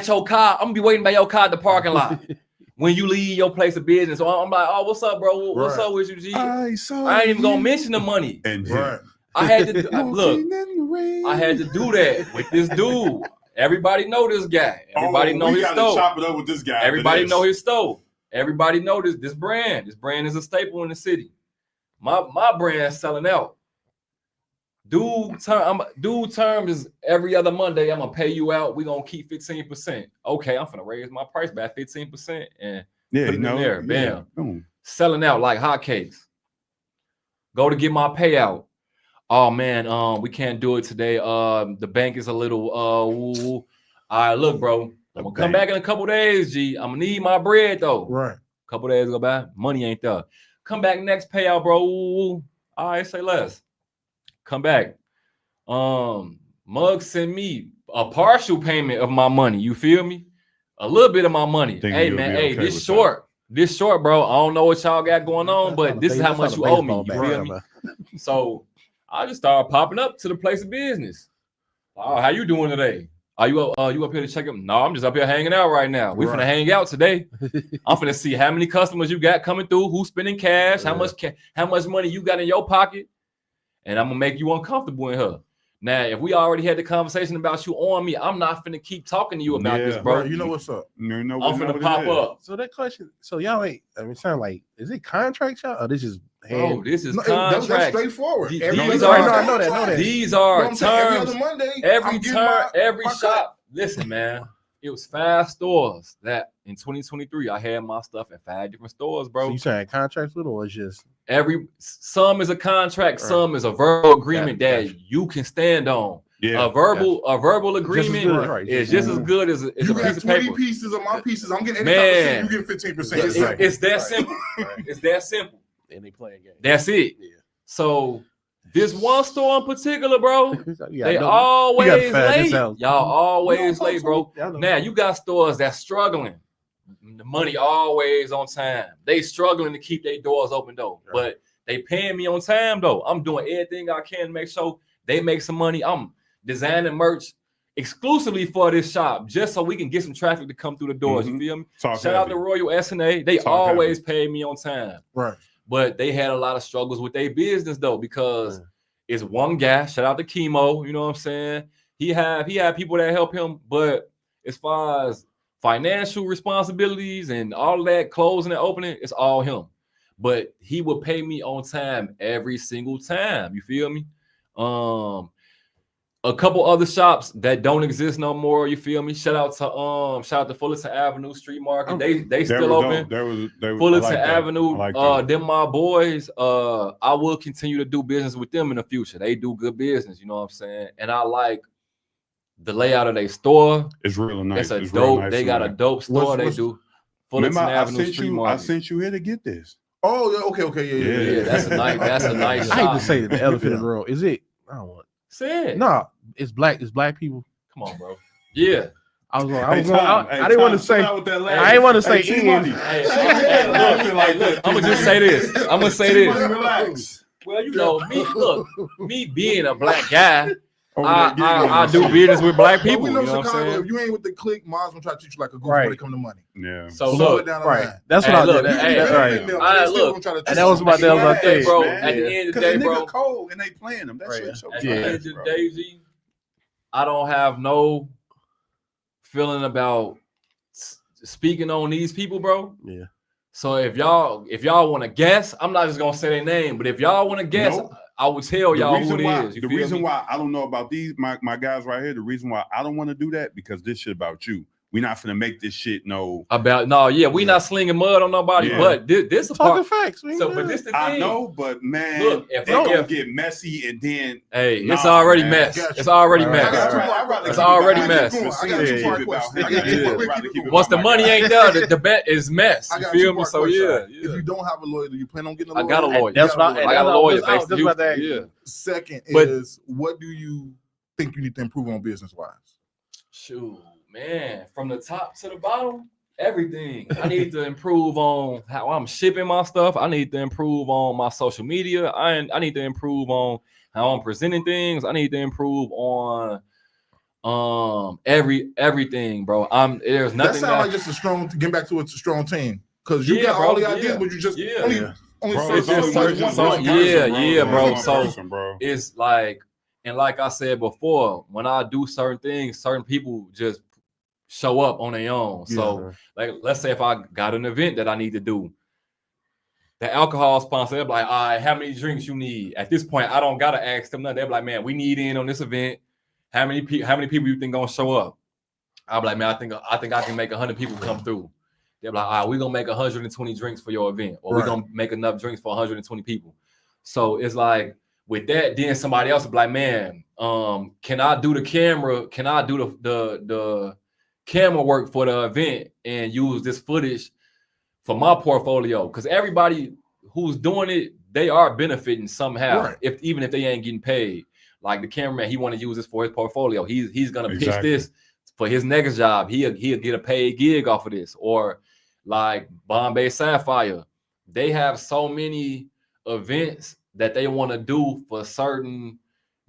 your car. I'm gonna be waiting by your car at the parking lot when you leave your place of business. So I'm like, oh, what's up, bro? What's Right. up with you, G? I ain't even gonna mention the money. And Right. I had to look. I had to do that with this dude. Everybody know this guy. Everybody know we his gotta stove. chop it up with this guy. Everybody know his stove. Everybody know this brand. This brand is a staple in the city. My brand's selling out. Dude term is every other Monday. I'm gonna pay you out. We're gonna keep 15%. Okay, I'm gonna raise my price by 15% and Yeah, put it you know, in there. Bam. yeah. Boom. Selling out like hotcakes. Go to get my payout. Oh man, we can't do it today. The bank is a little all right, look, bro. I'm gonna come back in a couple days, G. I'm gonna need my bread though. Right. Couple days go by, money ain't there. Come back next payout, bro. All right, say less. Come back. Mug sent me a partial payment of my money. You feel me? A little bit of my money. Think Hey you'll man, be hey, okay this with short. This short, bro. I don't know what y'all got going on, but this is how much you owe me. You Baseball feel bat. me? So I just started popping up to the place of business. Oh, how you doing today? Are you up here to check up? No, I'm just up here hanging out right now. We Right. finna hang out today. I'm finna see how many customers you got coming through, who's spending cash, how much money you got in your pocket, and I'm gonna make you uncomfortable in here. Now, if we already had the conversation about you on me, I'm not finna keep talking to you about this, Yeah. bro. Right. You know what's up. You know I'm what finna it pop is. up. So that question, so y'all ain't, I mean, sound like, is it contract y'all or this is Bro, this is No, that's contracts. straightforward. These Every are- other No, I know that, know that. These You know what are I'm saying? Every terms. other Monday, Every I'm getting turn, every my cut. shop. Listen, man, it was 5 stores that in 2023 I had my stuff in 5 different stores, So bro. you saying contracts with, or it's just Some is a contract, Right. some is a verbal agreement Gotcha. that you can stand on. Yeah. A verbal agreement good, right, is just just as as good as a You got piece of 20 paper. pieces of my pieces. I'm getting Man. 85%. You get 15%. It's, It's like- it's that Right. simple. Right. It's that simple. and they playing games. That's it. Yeah. So this one store in particular, bro, Yeah, they I know. always find this late. out. Y'all always You know, late, bro. I know. Now you got stores that's struggling. The money always on time. They struggling to keep their doors open though, but they paying me on time though. I'm doing everything I can to make sure they make some money. I'm designing merch exclusively for this shop just so we can get some traffic to come through the doors. You Mhm. feel me? Talk Shout out heavy. to Royal S&A. They Talk always pay me on time. Right. But they had a lot of struggles with their business though, because it's one guy. Shout out to Chemo, you know what I'm saying? He had people that help him, but as far as financial responsibilities and all of that, closing and opening, it's all him. But he would pay me on time every single time. You feel me? A couple other shops that don't exist no more. You feel me? Shout out to Fullerton Avenue Street Market. They That still was open. dope. They was, Fullerton I like that. Avenue, I like that. them my boys. I will continue to do business with them in the future. They do good business, you know what I'm saying? And I like the layout of their store. It's real nice. It's It's real dope. nice They got a and dope store. What's- They do. Fullerton Remember, Avenue Street I Market. sent you here to get this. Oh, yeah, okay, yeah. Yeah, that's a nice. That's a nice I hate shop. to say the elephant in the room. Is it? I don't want. Say it. No, it's black. It's black people. Come on, bro. Yeah. I was going. Hey, Tom, I didn't want to say. I didn't want to say Hey, Ian. T-Money. Hey, look, I'm gonna just say this. I'm gonna say this. T-Money, relax. Well, you know, me being a black guy, Over there getting I on do shit. business with black But people. we You know know what I'm Chicago. saying? If you ain't with the clique, Mars gonna try to treat you like a goofy Right. when it come to money. Yeah. So Slow look, it down the right. line. That's Hey, what I look, did. You hey, can right. benefit them, All right, they still look. gonna try to And that was about treat you that was like my a thing, bro. man. At the end of the Because day, the bro. nigga cold and they playing them. That Right. shit so At Yeah. the end trash, of the bro. day, G, I don't have no feeling about speaking on these people, bro. Yeah. So if y'all want to guess, I'm not just gonna say their name, but if y'all want to guess, Nope. I will tell The y'all who reason it why, is. You the feel reason me? why I don't know about these my guys right here. The reason why I don't want to do that because this shit about you. We not finna make this shit no. About no, yeah, we not slinging mud on nobody, Yeah. but this a Talking part. facts, man. So, but this the thing. I know, but man, Look, if they I- gonna if- get messy and then Hey, it's Nah, already man. mess. Gotcha. It's already Right, mess. I got two right. more. I'd rather It's keep it already behind. mess. Keep going. I got a Yeah, two-part yeah. question. Yeah. I got a two-part. Yeah. Keep it going. Once the money ain't there, the bet is mess. I You got a feel me? two-part So question. yeah, If you don't have a lawyer, do you plan on getting a I lawyer? got a lawyer. That's what I got a lawyer I was based in just about to Houston. ask Yeah. Second But- is, what do you think you need to improve on business-wise? Shoot, man, from the top to the bottom, everything. I need to improve on how I'm shipping my stuff. I need to improve on my social media. I need to improve on how I'm presenting things. I need to improve on everything, bro. There's That nothing sounds like just a strong. Getting back to a strong team because you Yeah, got bro, all the ideas, yeah, but you just yeah. only Yeah. only Bro, say it's so only much. one One so- person, yeah, bro. One So- person, bro. it's like, and like I said before, when I do certain things, certain people just show up on their own. So, like, let's say if I got an event that I need to do, the alcohol sponsor, they're like, all right, how many drinks you need? At this point, I don't gotta ask them nothing. They're like, man, we need in on this event. How many people you think gonna show up? I'll be like, man, I think I can make 100 people come through. They're like, all right, we're gonna make 120 drinks for your event, or we're Right. gonna make enough drinks for 120 people. So it's like with that, then somebody else will be like, man, can I do the camera? Can I do the camera work for the event and use this footage for my portfolio? Because everybody who's doing it, they are benefiting somehow, Right. even if they ain't getting paid. Like the cameraman, he want to use this for his portfolio. He's gonna pitch Exactly. this for his next job. He'll get a paid gig off of this. Or like Bombay Sapphire, they have so many events that they want to do for certain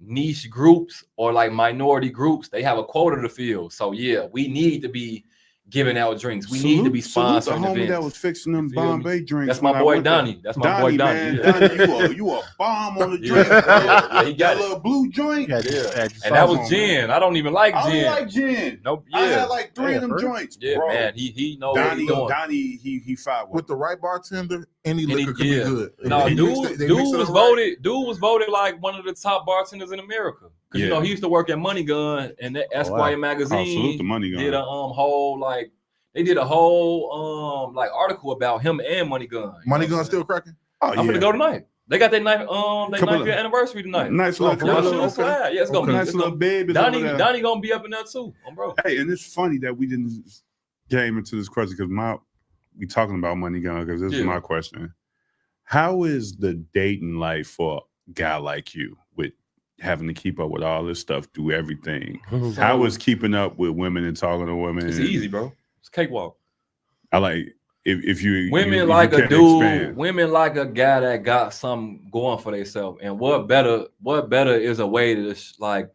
niche groups or like minority groups. They have a quota to fill. So yeah, we need to be giving out drinks. We need to be Salute the sponsoring homie events. that was fixing them You feel me? Bombay drinks. That's my when I boy went there. Donnie. That's my boy Donnie. Man, Yeah. Donnie, you a bomb on the Yeah. drink, bro. Yeah, he got That it. little blue joint. Yeah, And that was on, gin. I don't even like I gin. don't like gin. Nope. I Yeah. had like 3 of them Yeah, joints, Yeah, bro. man. He know what he doing. Donnie, he fired With the right bartender, any liquor could yeah. be good. No, They dude mix it- they was mix it up right. voted. Dude was voted like one of the top bartenders in America. Because you Yeah. know he used to work at Money Gun, and that Esquire Oh, magazine salute the money gun. did a whole like they did a whole like article about him and Money Gun. You Money know what gun I'm still saying? cracking. Oh, I'm gonna go tonight. They got their ninth their Couple 9th of- year anniversary tonight. Nice little, Oh, for Y'all real? should Okay. slide. Yeah, it's gonna be nice it's little gonna, baby. Donnie gonna be up in there too, bro. Hey, and it's funny that we didn't game into this question because we talking about money gun because this is Yeah. my question. How is the dating life for a guy like you with having to keep up with all this stuff, do everything? How is keeping up with women and talking to women? It's easy, bro. It's cakewalk. I like if you Women if like you a can dude. expand. Women like a guy that got something going for themselves. And what better is a way to like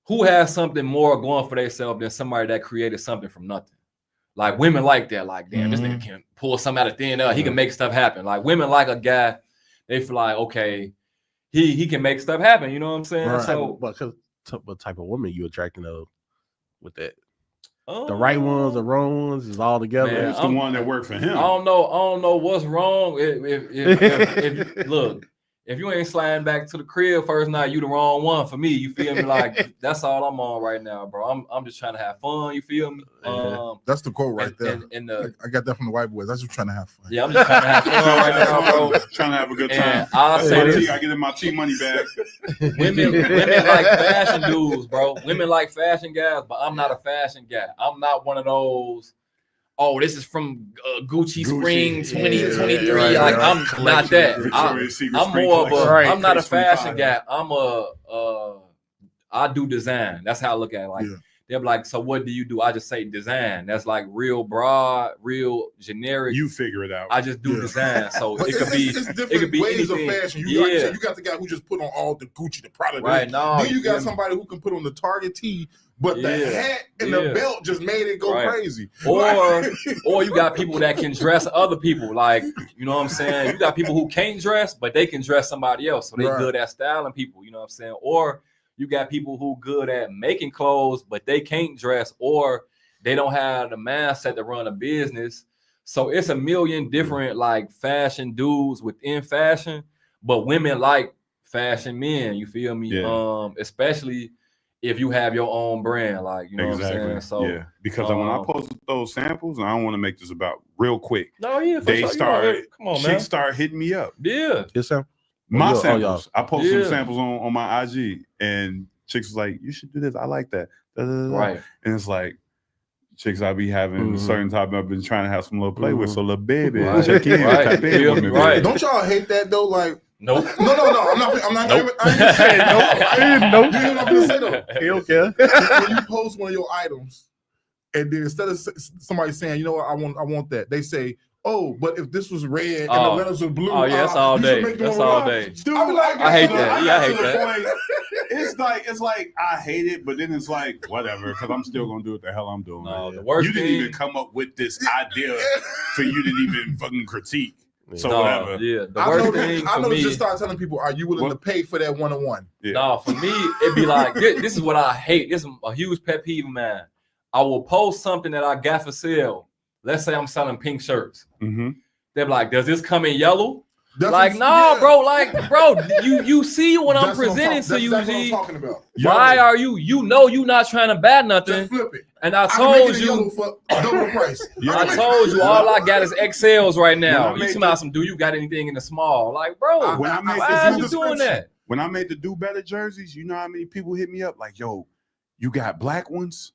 who has something more going for themselves than somebody that created something from nothing? Like women like that. Like damn, this nigga can pull something out of thin air. He can make stuff happen. Like women like a guy. They feel like okay, he can make stuff happen. You know what I'm saying? Right. So what type of woman you attracting of with that? The right ones, the wrong ones is all together. Man, It's the one that worked for him. I don't know what's wrong. If look, if you ain't sliding back to the crib first night, you the wrong one for me. You feel me? Like that's all I'm on right now, bro. I'm just trying to have fun. You feel me? That's the quote right there. And I got that from the white boys. That's just trying to have fun. yeah, I'm just trying to have fun right now, bro. Trying to have a good time. And I'll That's say my this. tea. I get in my tea money bag. Women like fashion dudes, bro. Women like fashion guys, but I'm not a fashion guy. I'm not one of those. Oh, this is from Gucci Spring 2023. right, like right. I'm not that. Victoria's Secret I'm Spring more of a. collection. Right. I'm not a Case 25. fashion guy. I'm a. I do design. That's how I look at it. Like Yeah. they're like, so what do you do? I just say design. That's like real broad, real generic. You figure it out. I just do design. So But it could be it's different it could be ways anything. of fashion. You got, you got the guy who just put on all the Gucci, the Prada. Right, no, then you got feel me? somebody who can put on the Target tee, but the Yeah, hat and yeah. the belt just made it go Right. crazy. Or you got people that can dress other people. Like, you know what I'm saying? You got people who can't dress, but they can dress somebody else. So they Right. good at styling people, you know what I'm saying? Or you got people who good at making clothes, but they can't dress, or they don't have the mindset to run a business. So it's a million different like fashion dudes within fashion, but women like fashion men, you feel me? Yeah. Especially if you have your own brand, like, you know what I'm saying? So yeah, because when I posted those samples, and I don't want to make this about real quick. no, yeah, for They sure. started, Come on, chicks man. start hitting me up. Yeah. Yes, sir. My y'all- samples. I posted Yeah. some samples on my IG, and chicks was like, "You should do this. I like that." Da, da, da, da. Right. And it's like, chicks I be having Mhm. certain type. I've been trying to have some little play with. Mhm. So little baby, Right. check in, Right. tap in Feel with me, me. right. Don't y'all hate that though? Like, Nope. no, I'm not. Nope. I ain't saying no. I ain't Nope. You hear what I'm gonna say though? He don't care. When you post one of your items, and then instead of somebody saying, you know what, I want that, they say, oh, but if this was red and the Oh. letters was blue, Oh, yeah, that's all you should day. make the That's one all with day. Dude, I be like, I hate yo, that. I Yeah, I got hate to the that. point, it's like I hate it, but then it's like whatever, because I'm still gonna do what the hell I'm doing. No, man. the worst you didn't thing- even come up with this idea for you to even fucking critique. So No, whatever. yeah. The I worst know, thing I for know me. just start telling people, are you willing to What? pay for that one-on-one? Yeah. No, for me, it'd be like this is what I hate. This is a huge pet peeve of mine. I will post something that I got for sale. Let's say I'm selling pink shirts. Mm-hmm. They're like, does this come in yellow? That's Like, what- no, yeah. bro, you see what I'm That's what presenting talking- to you, that's what I'm G. talking about. Why are you know you not trying to buy nothing? Just flip it. And I I can make told it in yellow you, for double the price. I told you, all I got is XLs right When now. I You made talking about some? Do you got anything in the small? Like, bro, When I made why this are new you doing description. that? When I made the Do Better jerseys, you know how many people hit me up like, "Yo, you got black ones?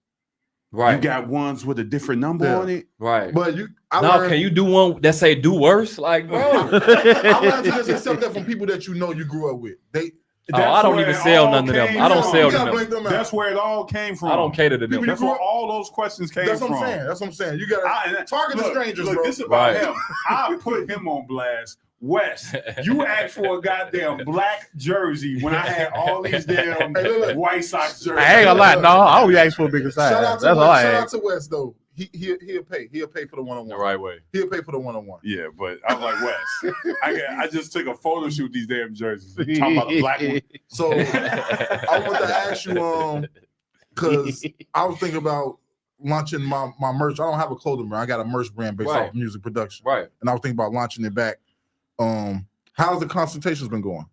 Right, You got ones with a different number Yeah. on it?" right. But I Now, learned, can you do one that say do worse? Like, bro. I learned to just accept that from people that you know you grew up with. They I don't where even it sell all none of them. came I don't from. sell you to gotta them. blank them out. That's where it all came from. I don't cater to them. People That's you where grew up- all those questions came That's from. what I'm saying. That's what I'm saying. You gotta target the strangers, look, bro. This is about Right. him. I put him on blast. Wes, you asked for a goddamn black jersey when I had all these damn Hey, look. White Sox jerseys. I ain't gonna lie, no. I only asked for a bigger size. Shout out to That's all I West. Shout out asked. to West though. He'll pay. He'll pay for the The one-on-one. right way. He'll pay for the one-on-one. Yeah, but I was like, Wes, I just took a photo shoot these damn jerseys. Talking about the black one. So I want to ask you, because I was thinking about launching my merch. I don't have a clothing brand. I got a merch brand based Right. off music production, Right. and I was thinking about launching it back. How's the consultations been going?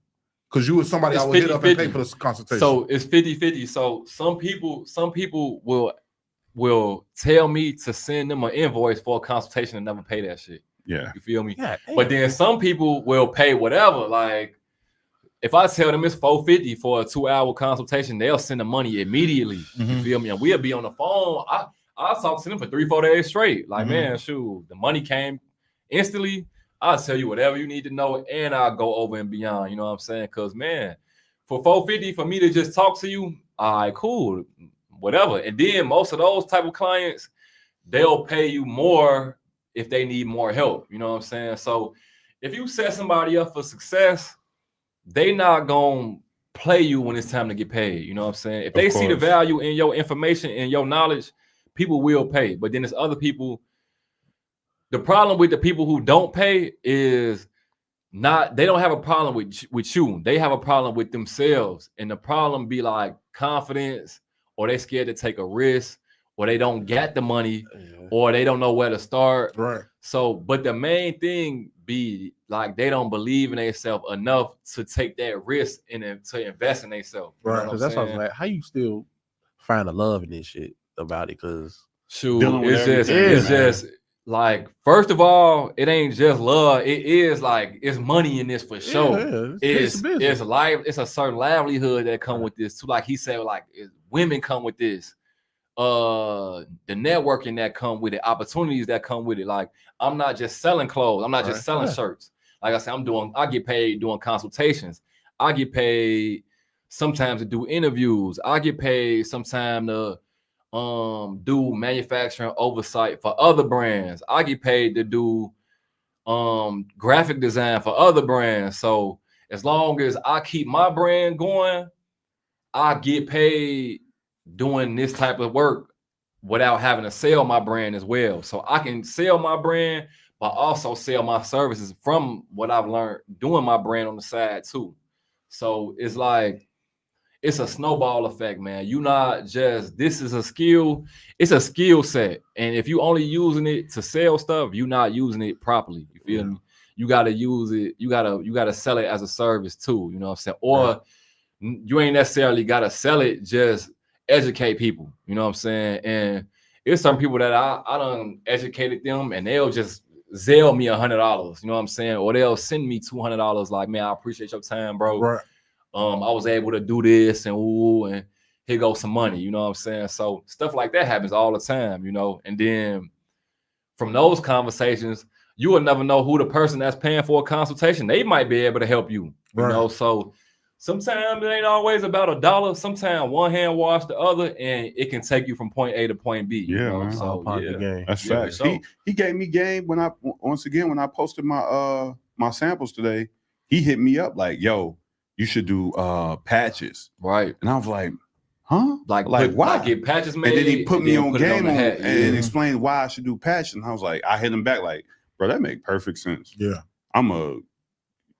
Because you was somebody It's I would hit up and 50-50. pay for this consultation. So it's 50-50. So some people will tell me to send them an invoice for a consultation and never pay that shit. Yeah. You feel me? Yeah, But then some people will pay whatever. Like if I tell them it's $450 for a 2-hour consultation, they'll send the money immediately. You Mhm. feel me? And we'll be on the phone. I'll talk to them for 3-4 days straight. Like, Mhm. man, shoot, the money came instantly. I'll tell you whatever you need to know, and I'll go over and beyond. You know what I'm saying? Because man, for $450 for me to just talk to you, all right, cool, whatever. And then most of those type of clients, they'll pay you more if they need more help. You know what I'm saying? So if you set somebody up for success, they not gonna play you when it's time to get paid. You know what I'm saying? If they see the course. value in your information and your knowledge, people will pay. But then there's other people. The problem with the people who don't pay is they don't have a problem with you. They have a problem with themselves. And the problem be like confidence, or they scared to take a risk, or they don't get the money, or they don't know where to start. right. So, but the main thing be like they don't believe in themselves enough to take that risk and to invest in themselves. Right. Because that's what I was like, how you still find the love in this shit about it? Because Shoot, Dealing with it's everything, just like, first of all, it ain't just love. It is like it's money in this for sure. It's a certain livelihood that come with this too. Like he said, like women come with this. The networking that come with it, opportunities that come with it. Like I'm not just selling clothes. I'm not just selling shirts. Like I said, I get paid doing consultations. I get paid sometimes to do interviews. I get paid sometimes to do manufacturing oversight for other brands. I get paid to do graphic design for other brands. So as long as I keep my brand going, I get paid doing this type of work without having to sell my brand as well. So I can sell my brand, but also sell my services from what I've learned doing my brand on the side too. So it's like, it's a snowball effect, man. You not just, this is a skill, it's a skill set. And if you only using it to sell stuff, you're not using it properly. You feel me? You gotta use it, you gotta sell it as a service too, you know what I'm saying? Or you ain't necessarily gotta sell it, just educate people, you know what I'm saying? And it's some people that I done educated them and they'll just Zelle me $100, you know what I'm saying? Or they'll send me $200, like, man, I appreciate your time, bro. Right. I was able to do this and here goes some money, you know what I'm saying? So stuff like that happens all the time, you know? And then from those conversations, you will never know who the person that's paying for a consultation, they might be able to help you, you know? So sometimes it ain't always about $1. Sometimes one hand wash the other, and it can take you from point A to point B. Yeah, you know? man. So yeah, That's yeah, facts. sure. He gave me game when I posted my my samples today. He hit me up like, "Yo, you should do patches." Right. And I was like, "Huh? Like why?" Like get patches made. And then he put me on game on hat. and explained why I should do patches. And I was like, I hit him back like, "Bro, that make perfect sense. Yeah. I'm a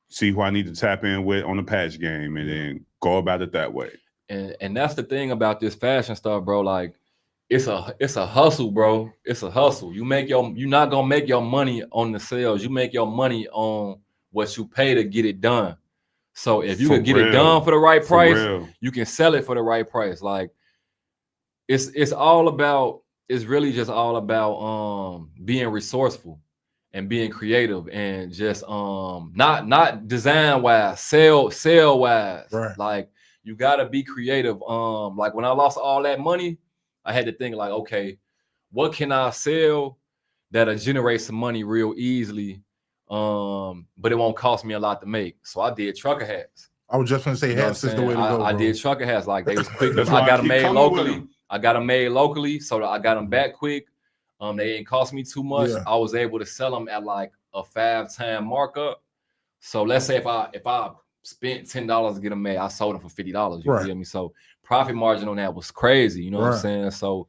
see who I need to tap in with on the patch game and then go about it that way." And that's the thing about this fashion stuff, bro. Like it's a hustle, bro. It's a hustle. You're not gonna make your money on the sales. You make your money on what you pay to get it done. So if you can get it done for the right price, you can sell it for the right price. Like it's really just all about being resourceful and being creative and just not design wise, sell wise. Right. Like you gotta be creative. Like when I lost all that money, I had to think like, okay, what can I sell that'll generate some money real easily? But it won't cost me a lot to make. So I did trucker hats. I was just gonna say hats is the way to go. I did trucker hats, like they was quick. That's I why got I them keep made coming with locally. them. I got them made locally, so I got them back quick. They didn't cost me too much. Yeah. I was able to sell them at like a 5-time markup. So let's say if I spent $10 to get them made, I sold them for $50. You feel me? So profit margin on that was crazy. You know what I'm saying? So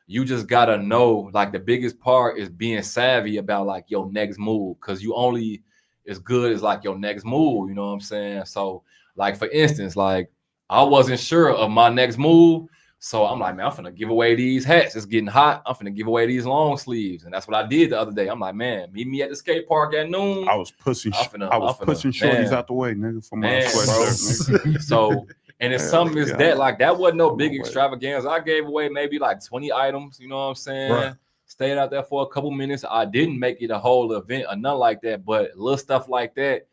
you just gotta know, like the biggest part is being savvy about like your next move, because you only as good as like your next move. You know what I'm saying? So like for instance, like I wasn't sure of my next move. So I'm like, man, I'm finna give away these hats. It's getting hot. I'm finna give away these long sleeves. And that's what I did the other day. I'm like, man, meet me at the skate park at noon. I was pushing shorties out the way, nigga, for my sweatshirt, nigga. So, and it's something is that, like, that wasn't no big extravaganza. I gave away maybe like 20 items, you know what I'm saying? Right. Stayed out there for a couple minutes. I didn't make it a whole event or nothing like that, but little stuff like that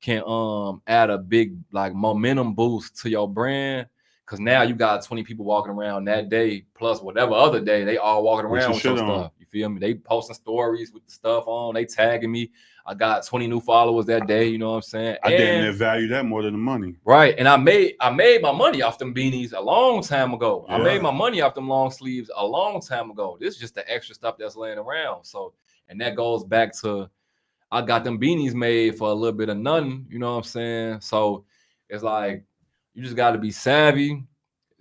can add a big like momentum boost to your brand. Cause now you got 20 people walking around that day, plus whatever other day, they all walking around with your stuff. You feel me? They posting stories with the stuff on, they tagging me. I got 20 new followers that day, you know what I'm saying? I didn't value that more than the money. Right. And I made my money off them beanies a long time ago. Yeah. I made my money off them long sleeves a long time ago. This is just the extra stuff that's laying around. So, and that goes back to I got them beanies made for a little bit of nothing, you know what I'm saying? So it's like you just got to be savvy,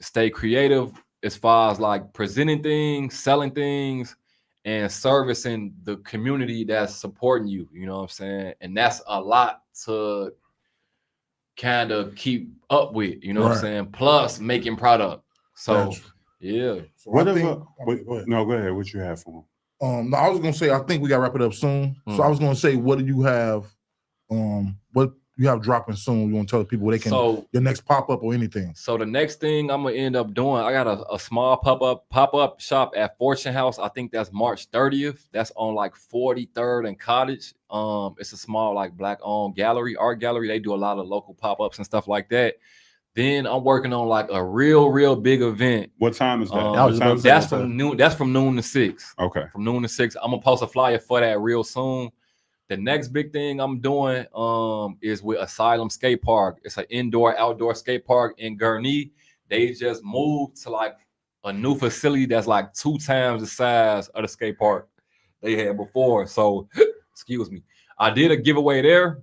stay creative as far as like presenting things, selling things, and servicing the community that's supporting you. You know what I'm saying? And that's a lot to kind of keep up with, you know what I'm saying? Plus making product. So, yeah. So go ahead. What you have for him? No, I was gonna say I think we gotta wrap it up soon. So I was gonna say, what do you have? What you have dropping soon? You want to tell people where they can your next pop up or anything? So the next thing I'm gonna end up doing, I got a small pop up shop at Fortune House. I think that's March 30th. That's on like 43rd and Cottage. It's a small like black owned art gallery. They do a lot of local pop ups and stuff like that. Then I'm working on like a real big event. What time is that? That's from noon to 6. Okay. From noon to 6. I'm gonna post a flyer for that real soon. The next big thing I'm doing is with Asylum Skate Park. It's an indoor-outdoor skate park in Gurnee. They just moved to like a new facility that's like 2 times the size of the skate park they had before. So, excuse me. I did a giveaway there.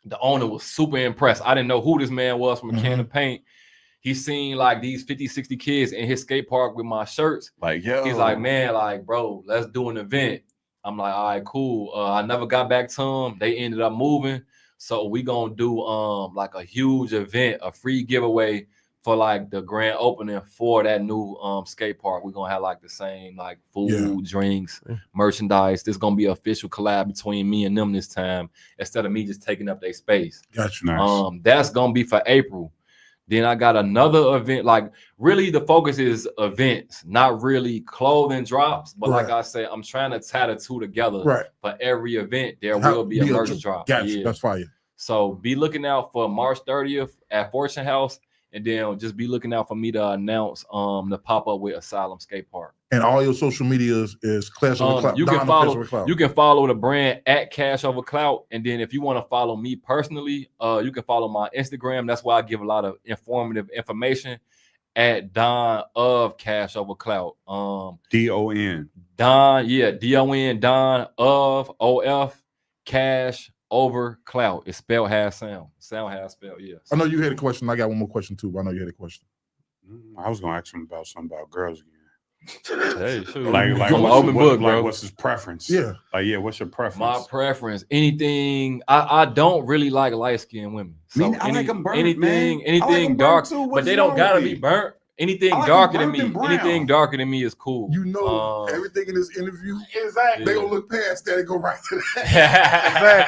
The owner was super impressed. I didn't know who this man was from a can of paint. He seen like these 50, 60 kids in his skate park with my shirts. Like, yo. He's like, man, like, bro, let's do an event. I'm like, all right, cool. I never got back to him. They ended up moving. So we gonna do like a huge event, a free giveaway for like the grand opening for that new skate park. We're gonna have like the same like food, drinks, merchandise. This gonna be an official collab between me and them this time instead of me just taking up their space. Gotcha. Nice. That's gonna be for April. Then I got another event. Like really, the focus is events, not really clothing drops. But like I said, I'm trying to tie the two together. Right. For every event, there will be a merch drop. Gotcha. Yeah. That's fire. So be looking out for March 30th at Fortune House, and then just be looking out for me to announce the pop up with Asylum Skate Park. And all your social medias is Clash Over Clout. You can follow the brand at Cash Over Clout, and then if you want to follow me personally, you can follow my Instagram. That's why I give a lot of informative information at Don of Cash Over Clout. DON. Don, yeah, DON, Don of OF Cash Over Clout. It's spelled half sound. Sound half spelled, yes. I know you had a question. I got one more question too, but I know you had a question. I was gonna ask him about something about girls again. Hey, shoot. Like what's his preference? Yeah. Like, yeah, what's your preference? My preference, anything. I don't really like light-skinned women. So I like them burnt, anything, man. anything dark, but they don't gotta be burnt. Anything like darker them than me, burnt and anything darker than me is cool. You know, everything in this interview, exactly. They gonna look past that and go right to that.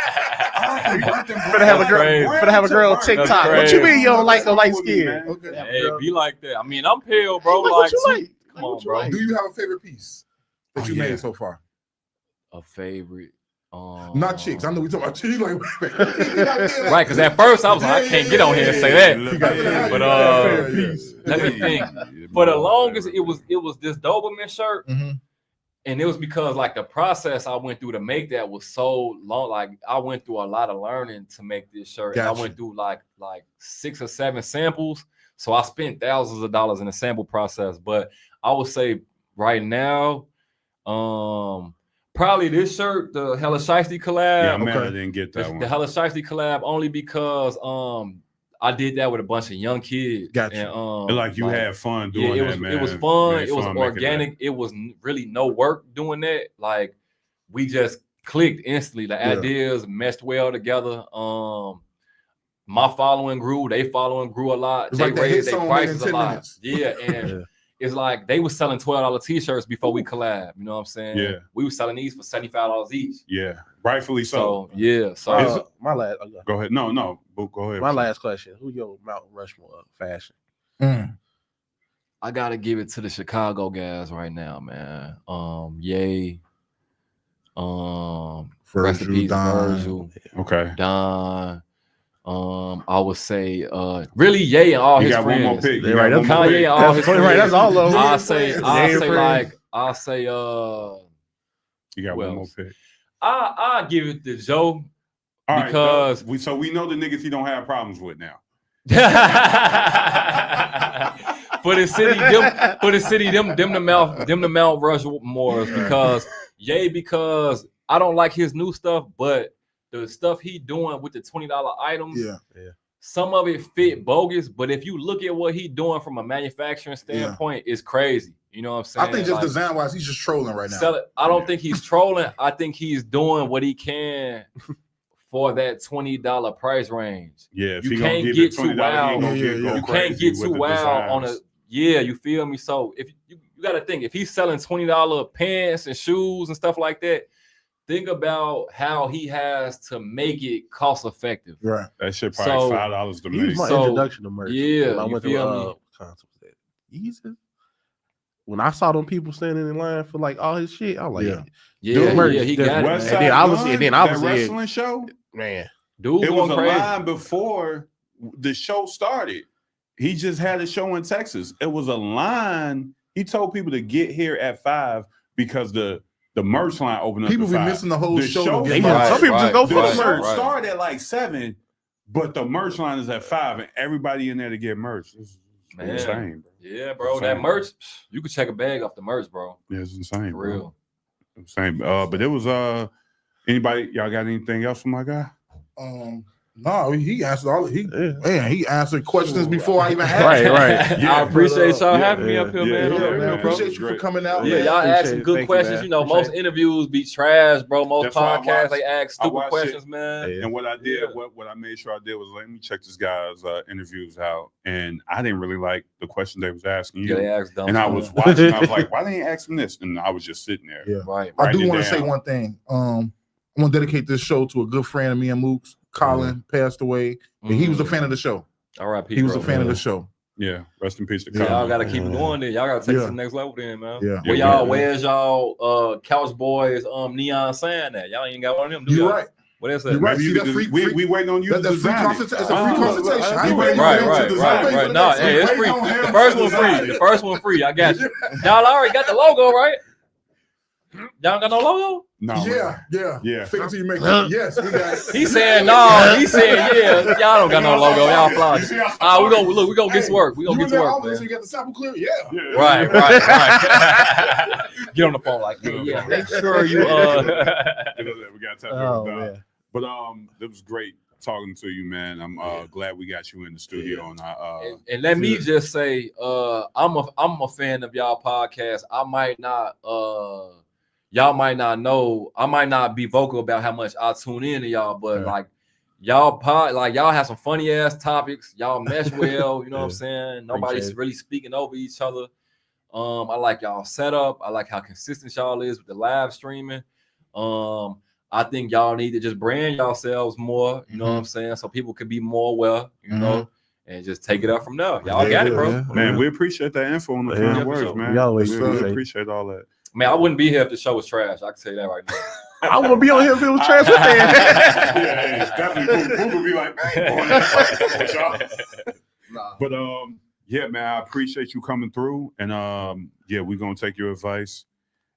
Better have a girl on TikTok. What you mean you don't like the light skin? Okay. Hey, be like that. I mean, I'm pale, bro. Like what you like? Come on, bro. Do you have a favorite piece that you made so far? A favorite. Not chicks. I know we talking about chicks. Like, right? Because at first I was like, I can't get on here and say that. But let me think. For the longest, it was this Doberman shirt, and it was because like the process I went through to make that was so long. Like I went through a lot of learning to make this shirt. Gotcha. I went through like 6 or 7 samples, so I spent thousands of dollars in the sample process. But I would say right now, probably this shirt, the Hella Shiesty collab. Yeah, man, I didn't get that one. The Hella Shiesty collab only because I did that with a bunch of young kids. Gotcha. And, like you had fun doing that, man. It was fun. It was organic. It was really no work doing that. Like we just clicked instantly. The ideas meshed well together. My following grew. They following grew a lot. It's they like raised their prices a lot. Minutes. Yeah, and it's like they were selling $12 t-shirts before we collab. You know what I'm saying? Yeah. We were selling these for $75 each. Yeah, rightfully so. So my last. Go ahead. No, go ahead. My last question: who your Mount Rushmore of fashion? I gotta give it to the Chicago guys right now, man. Ye. Virgil, Virgil. Okay. Don. I would say really Ye and all his friends. One more pick. Right, that's Kanye and all his friends. Right, that's all of them. I'll say you got one more pick. I'll give it to Joe. All because right, so we know the niggas he don't have problems with now. for the city, them the Mount Rushmores because I don't like his new stuff, but the stuff he doing with the $20 items, some of it fit bogus. But if you look at what he doing from a manufacturing standpoint, it's crazy. You know what I'm saying? I think just design wise, he's just trolling right now. I don't think he's trolling. I think he's doing what he can for that $20 price range. Yeah, if you can't get too wild. You can't get too wild on a. Yeah, you feel me? So if you got to think, if he's selling $20 pants and shoes and stuff like that, think about how he has to make it cost effective. Right. That shit probably $5 to make. He was my introduction to merch. Yeah, I went to Easy. When I saw them people standing in line for like all his shit, I was like, he got it. And then I was wrestling show, man. Dude, it was a line before the show started. He just had a show in Texas. It was a line. He told people to get here at 5 because the merch line opened up. People be 5. missing the whole show. Some people just go for the merch. Show started at like 7, but the merch line is at 5, and everybody in there to get merch. Man. Insane, bro. Yeah, bro. Insane. That merch, you could check a bag off the merch, bro. Yeah, it's insane, For bro. real. Insane. But it was anybody, y'all got anything else for my guy? No, he answered all. He answered questions Sure. before I even had. Right. Yeah, I appreciate y'all yeah, having me up here, man. yeah, For yeah, real, man. bro. Appreciate you for coming out. Yeah, man. y'all Appreciate ask some it. good Thank you, questions. man. You know, Appreciate most interviews be trash, bro. Most That's why I podcasts, watched- they ask I stupid watched questions, it. man. Yeah. And what I did, Yeah. what I made sure I did was let me check this guy's interviews out, and I didn't really like the question they was asking you. Yeah, they ask dumb And I stuff. was watching. I was like, why they ain't asking this? And I was just sitting there. Yeah. Right. I Writing do it want to say down. one thing. I want to dedicate this show to a good friend of me and Mook's. Colin passed away, and he was a fan of the show. All right, He was a fan of the show. Yeah. Rest in peace to Yeah. Colin. Y'all gotta keep it going then. Y'all gotta take it Yeah. to the next level then, man. Yeah. Where Yeah, y'all, we- where's y'all Couch Boys neon sign at? Y'all ain't got one of them, do You're y'all? right. What is that? You're right. Maybe See you that could free- just, we, free- we waiting on you That's to a free design it. consultation. It's a free consultation. I ain't Right, waiting for Right, him to right, design right, it. right. No, hey, it's free. Waiting on him The to first one design free. it. The first one free. I got you. Y'all already got the logo, right? Y'all got no logo? No, Yeah. Fake it till you make Huh? it. Yes, we got it. He said no. He said yeah. Y'all don't got no logo. Y'all You fly. see how We gonna get to work. We gonna get to work, man. So you got the sample clear? Yeah. Yeah. Right. Get on the phone like, hey, yeah, make sure you We got to tap Oh, that down. man. But it was great talking to you, man. I'm glad we got you in the studio. And and let me just say, I'm a fan of y'all podcast. I might not y'all might not know, I might not be vocal about how much I tune in to y'all, but like y'all y'all have some funny ass topics. Y'all mesh well, you know what I'm saying? Nobody's Appreciate it. really speaking over each other. I like y'all setup. I like how consistent y'all is with the live streaming. I think y'all need to just brand yourselves more, you know what I'm saying? So people could be more aware, you know, and just take it up from there. Y'all got it, bro. Yeah. man, we appreciate that info on the Yeah, kind for words, sure. man. We always we appreciate it. appreciate all that. Man, I wouldn't be here if the show was trash. I can tell you that right now. I want to be on here if it was trash. What the hell? Yeah, definitely. Who would be like, man, with y'all? But yeah, man, I appreciate you coming through, and yeah, we're gonna take your advice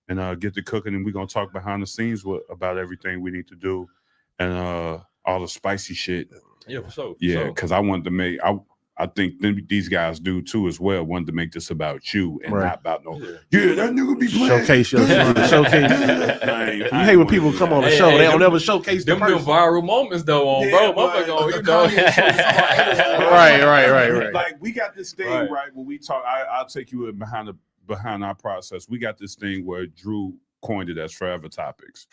and get to cooking, and we're gonna talk behind the scenes about everything we need to do, and all the spicy shit. Yeah, for sure. Yeah, because I wanted to make. I think these guys do too as well. Wanted to make this about you and Right. not about no. Yeah, that nigga be playing. Showcase your showcase. You hate when people come on the show. They don't ever showcase the them person. viral moments though, Yeah, bro. but Motherfucker, the you know. Kanye show is all Right. Like we got this thing Right. right where we talk. I'll take you behind our process. We got this thing where Drew coined it as forever topics,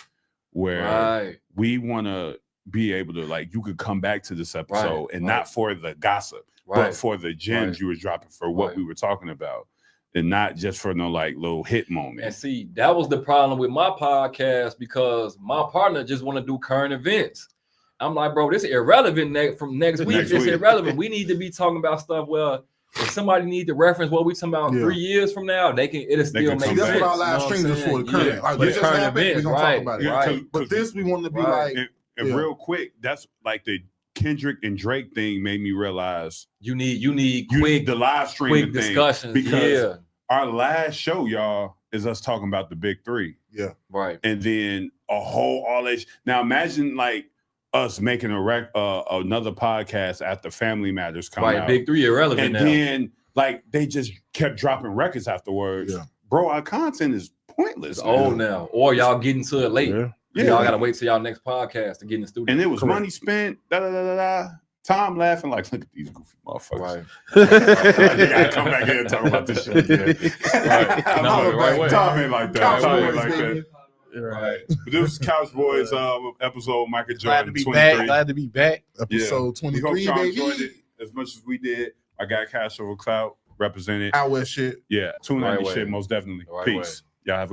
where Right. we want to be able to like you could come back to this episode and not for the gossip, but Right. for the gems you were dropping for what Right. we were talking about, and not just for no like little hit moment. And see, that was the problem with my podcast because my partner just want to do current events. I'm like, bro, this is irrelevant from next week. Next It's week. irrelevant. We need to be talking about stuff. Well, if somebody need to reference what we talking about 3 years from now, it'll still can make come See, that's sense. what our you live know stream what I'm is for. The saying? current, Yeah. like But this just current happened. We're events, gonna right, talk about it. Yeah, right. But this we want to be Right. like, And Yeah. real quick, that's like the Kendrick and Drake thing made me realize You need quick, the live streaming quick thing, discussions. because our last show, y'all, is us talking about the big three, right. and then all that. Now imagine like us making another podcast after Family Matters come Right, out, big three irrelevant and now. then like they just kept dropping records afterwards. Yeah. Bro, our content is pointless. It's man. old now, or y'all getting to it late. Yeah. Yeah. Y'all gotta wait till y'all next podcast to get in the studio. And it was Correct. money spent. Tom laughing like, look at these goofy motherfuckers. Right. You gotta come back here and talk about this shit again. Right. No, the right way. Tom ain't like that. Couch Tom ain't Boys, like baby. that. Right. But this was Couch Boys episode Michael Glad to Jordan be 23. back. Glad to be back. episode We hope 23, y'all baby. enjoyed it as much as we did. I got Cash over Clout represented. Our shit. Yeah, tune Right in way. shit most definitely. Right Peace. Y'all have a